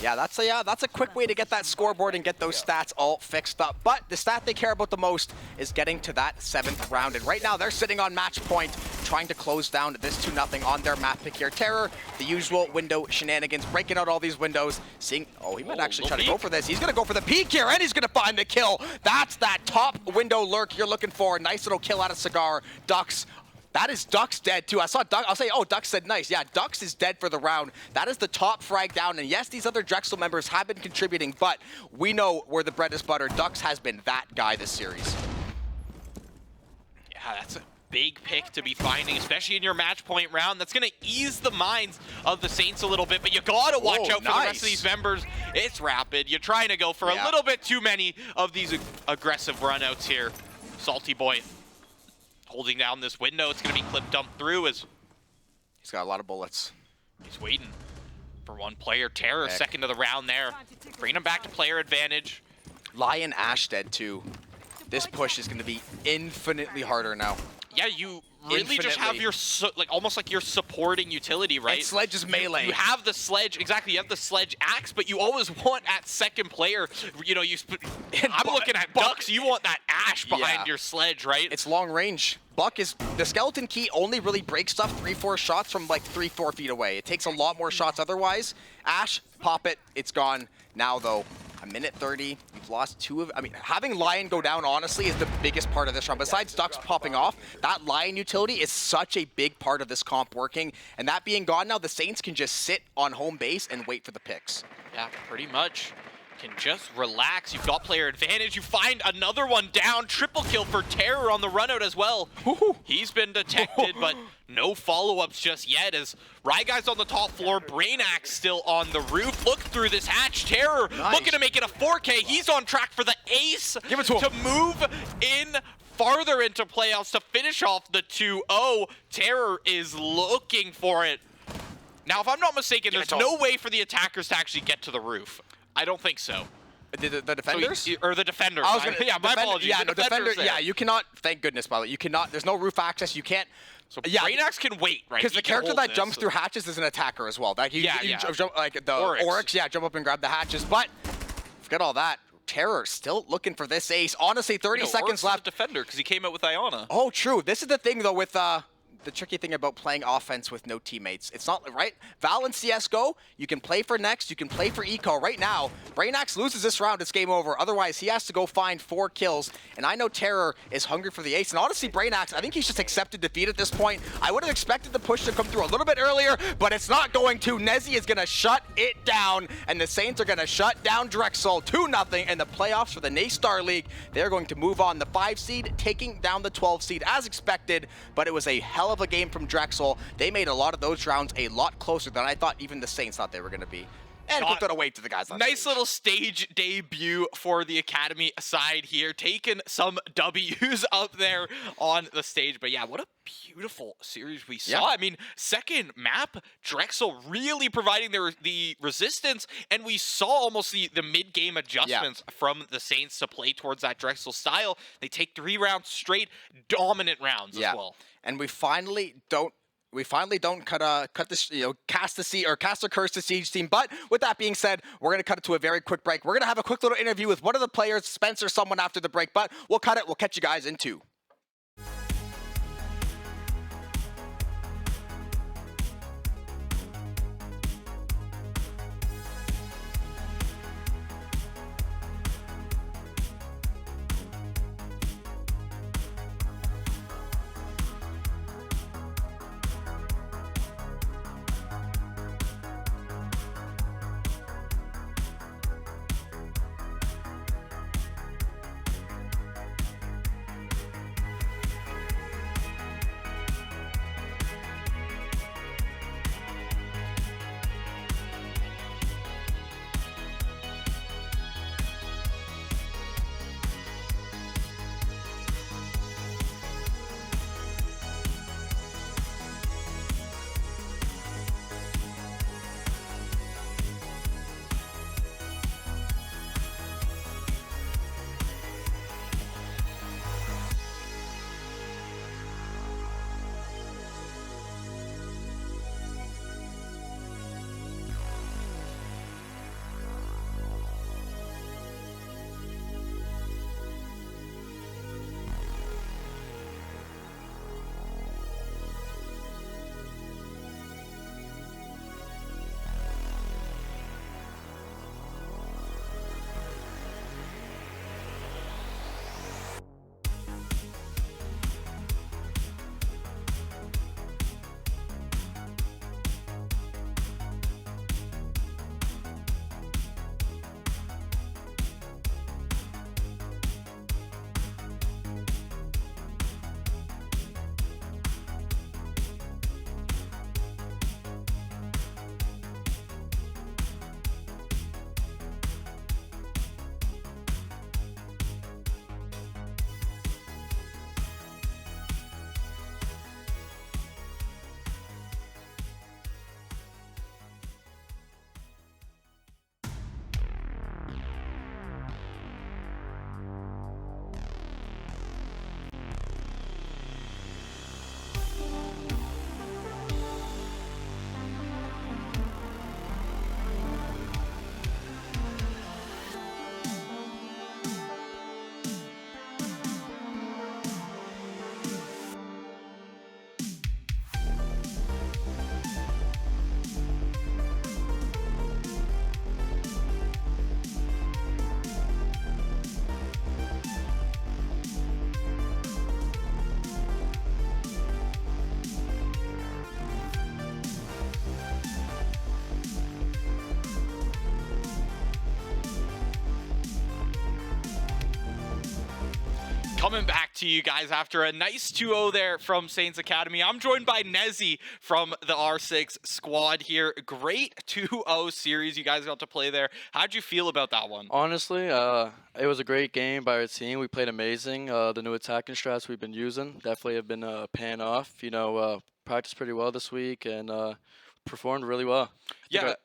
Yeah, that's a quick way to get that scoreboard and get those stats all fixed up. But the stat they care about the most is getting to that 7th round. And right now they're sitting on match point, trying to close down this 2-0 on their map pick here. Terror, the usual window shenanigans, breaking out all these windows. Seeing, oh, he might actually try to go for this. He's gonna go for the peek here, and he's gonna find the kill. That's that top window lurk you're looking for. Nice little kill out of Cigar. Ducks. That is Ducks dead too. I saw Duck. I'll say, oh, Ducks said nice. Yeah, Ducks is dead for the round. That is the top frag down. And yes, these other Drexel members have been contributing, but we know where the bread is buttered. Ducks has been that guy this series. Yeah, that's a big pick to be finding, especially in your match point round. That's going to ease the minds of the Saints a little bit, but you got to watch out for the rest of these members. It's Rapid. You're trying to go for a little bit too many of these aggressive runouts here. Salty Boy holding down this window. It's going to be clip dumped through as he's got a lot of bullets. He's waiting for one player. Terror, second of the round there. Bringing him back to player advantage. Lion Ash dead too. This push is going to be infinitely harder now. Yeah, you really just have your, almost like your supporting utility, right? And Sledge is melee. You have the Sledge, exactly, you have the Sledge axe, but you always want at second player, you know, I'm looking at Ducks, you want that Ash behind your Sledge, right? It's long range. Buck is, the skeleton key only really breaks stuff 3-4 shots from like 3-4 feet away. It takes a lot more shots otherwise. Ash, pop it, it's gone. Now though, a minute 30, you've lost 2 of, I mean, having Lion go down, honestly, is the biggest part of this round. Besides Ducks popping off, that Lion utility is such a big part of this comp working. And that being gone now, the Saints can just sit on home base and wait for the picks. Yeah, pretty much. Can just relax. You've got player advantage. You find another one down. Triple kill for Terror on the runout as well. He's been detected, but no follow-ups just yet as Ryguy's on the top floor. Brainax still on the roof. Look through this hatch. Terror looking to make it a 4K. He's on track for the ace to move in farther into playoffs to finish off the 2-0. Terror is looking for it. Now, if I'm not mistaken, there's no way for the attackers to actually get to the roof. I don't think so. The defenders? So or the defenders. I was gonna, yeah, my apologies. Yeah, the defender. Yeah, you cannot. Thank goodness, by the way. You cannot. There's no roof access. You can't. So Brainax can wait, right? Because the character that jumps through hatches is an attacker as well. Like jump, like the Oryx, jump up and grab the hatches. But forget all that. Terror still looking for this ace. Honestly, 30 seconds left. Defender because he came out with Iona. Oh, true. This is the thing though with the tricky thing about playing offense with no teammates. It's not, right? Val and CSGO, you can play for Next, you can play for Eco. Right now, Brainax loses this round, it's game over. Otherwise, he has to go find 4 kills. And I know Terror is hungry for the ace. And honestly, Brainax, I think he's just accepted defeat at this point. I would have expected the push to come through a little bit earlier, but it's not going to. Nezzy is going to shut it down, and the Saints are going to shut down Drexel 2-0 in the playoffs for the NACE Starleague. They're going to move on. The 5 seed taking down the 12 seed as expected, but it was a hell of a game from Drexel. They made a lot of those rounds a lot closer than I thought even the Saints thought they were going to be. And put that away to the guys on nice stage. Little stage debut for the Academy side here, taking some W's up there on the stage. But yeah, what a beautiful series we saw. I mean, second map, Drexel really providing the resistance, and we saw almost the mid-game adjustments from the Saints to play towards that Drexel style. They take 3 rounds straight, dominant rounds as well. And we finally don't cut this, cast a curse to Siege team. But with that being said, we're going to cut it to a very quick break. We're going to have a quick little interview with one of the players, Spencer, someone after the break. But we'll cut it. We'll catch you guys in 2. Coming back to you guys after a nice 2-0 there from Saints Academy. I'm joined by Nezzy from the R6 squad here. Great 2-0 series you guys got to play there. How'd you feel about that one? Honestly, it was a great game by our team. We played amazing. The new attacking strats we've been using definitely have been paying off. Practiced pretty well this week and performed really well. Yeah,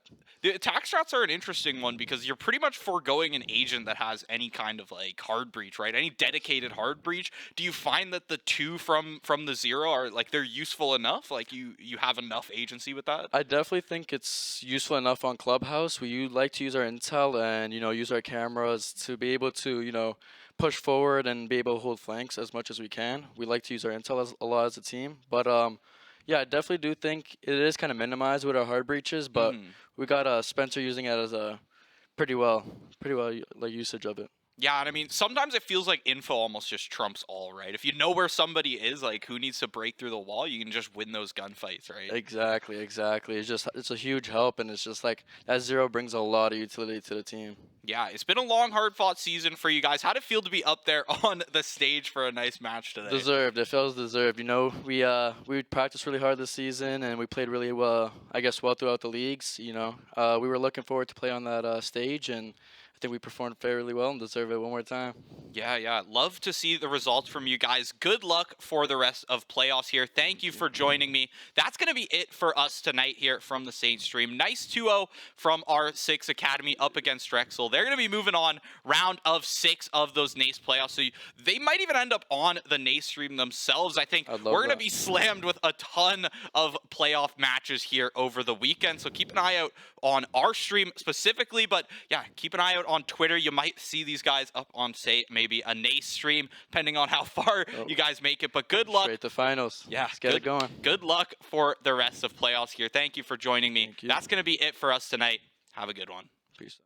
the attack strats are an interesting one because you're pretty much foregoing an agent that has any kind of like hard breach, right? Any dedicated hard breach. Do you find that the two from the zero are like they're useful enough? Like you have enough agency with that? I definitely think it's useful enough on Clubhouse. We like to use our intel and use our cameras to be able to push forward and be able to hold flanks as much as we can. We like to use our intel a lot as a team, but yeah, I definitely do think it is kind of minimized with our hard breaches, but we got Spencer using it as a pretty well like usage of it. Yeah, and I mean, sometimes it feels like info almost just trumps all, right? If you know where somebody is, like who needs to break through the wall, you can just win those gunfights, right? Exactly. It's a huge help, and it's just like that zero brings a lot of utility to the team. Yeah, it's been a long, hard-fought season for you guys. How'd it feel to be up there on the stage for a nice match today? Deserved. It feels deserved. We practiced really hard this season, and we played really well. I guess well throughout the leagues. We were looking forward to play on that stage, and I think we performed fairly well and deserve it one more time. Yeah. Love to see the results from you guys. Good luck for the rest of playoffs here. Thank you for joining me. That's going to be it for us tonight here from the Saints stream. Nice 2-0 from R6 Academy up against Drexel. They're going to be moving on round of 6 of those NACE playoffs. So they might even end up on the NACE stream themselves. I think we're going to be slammed with a ton of playoff matches here over the weekend. So keep an eye out on our stream specifically. But yeah, keep an eye out on Twitter. You might see these guys up on, say, maybe a NACE stream, depending on how far you guys make it. But good luck. Straight to finals. Yeah, let's get it going. Good luck for the rest of playoffs here. Thank you for joining me. That's going to be it for us tonight. Have a good one. Peace.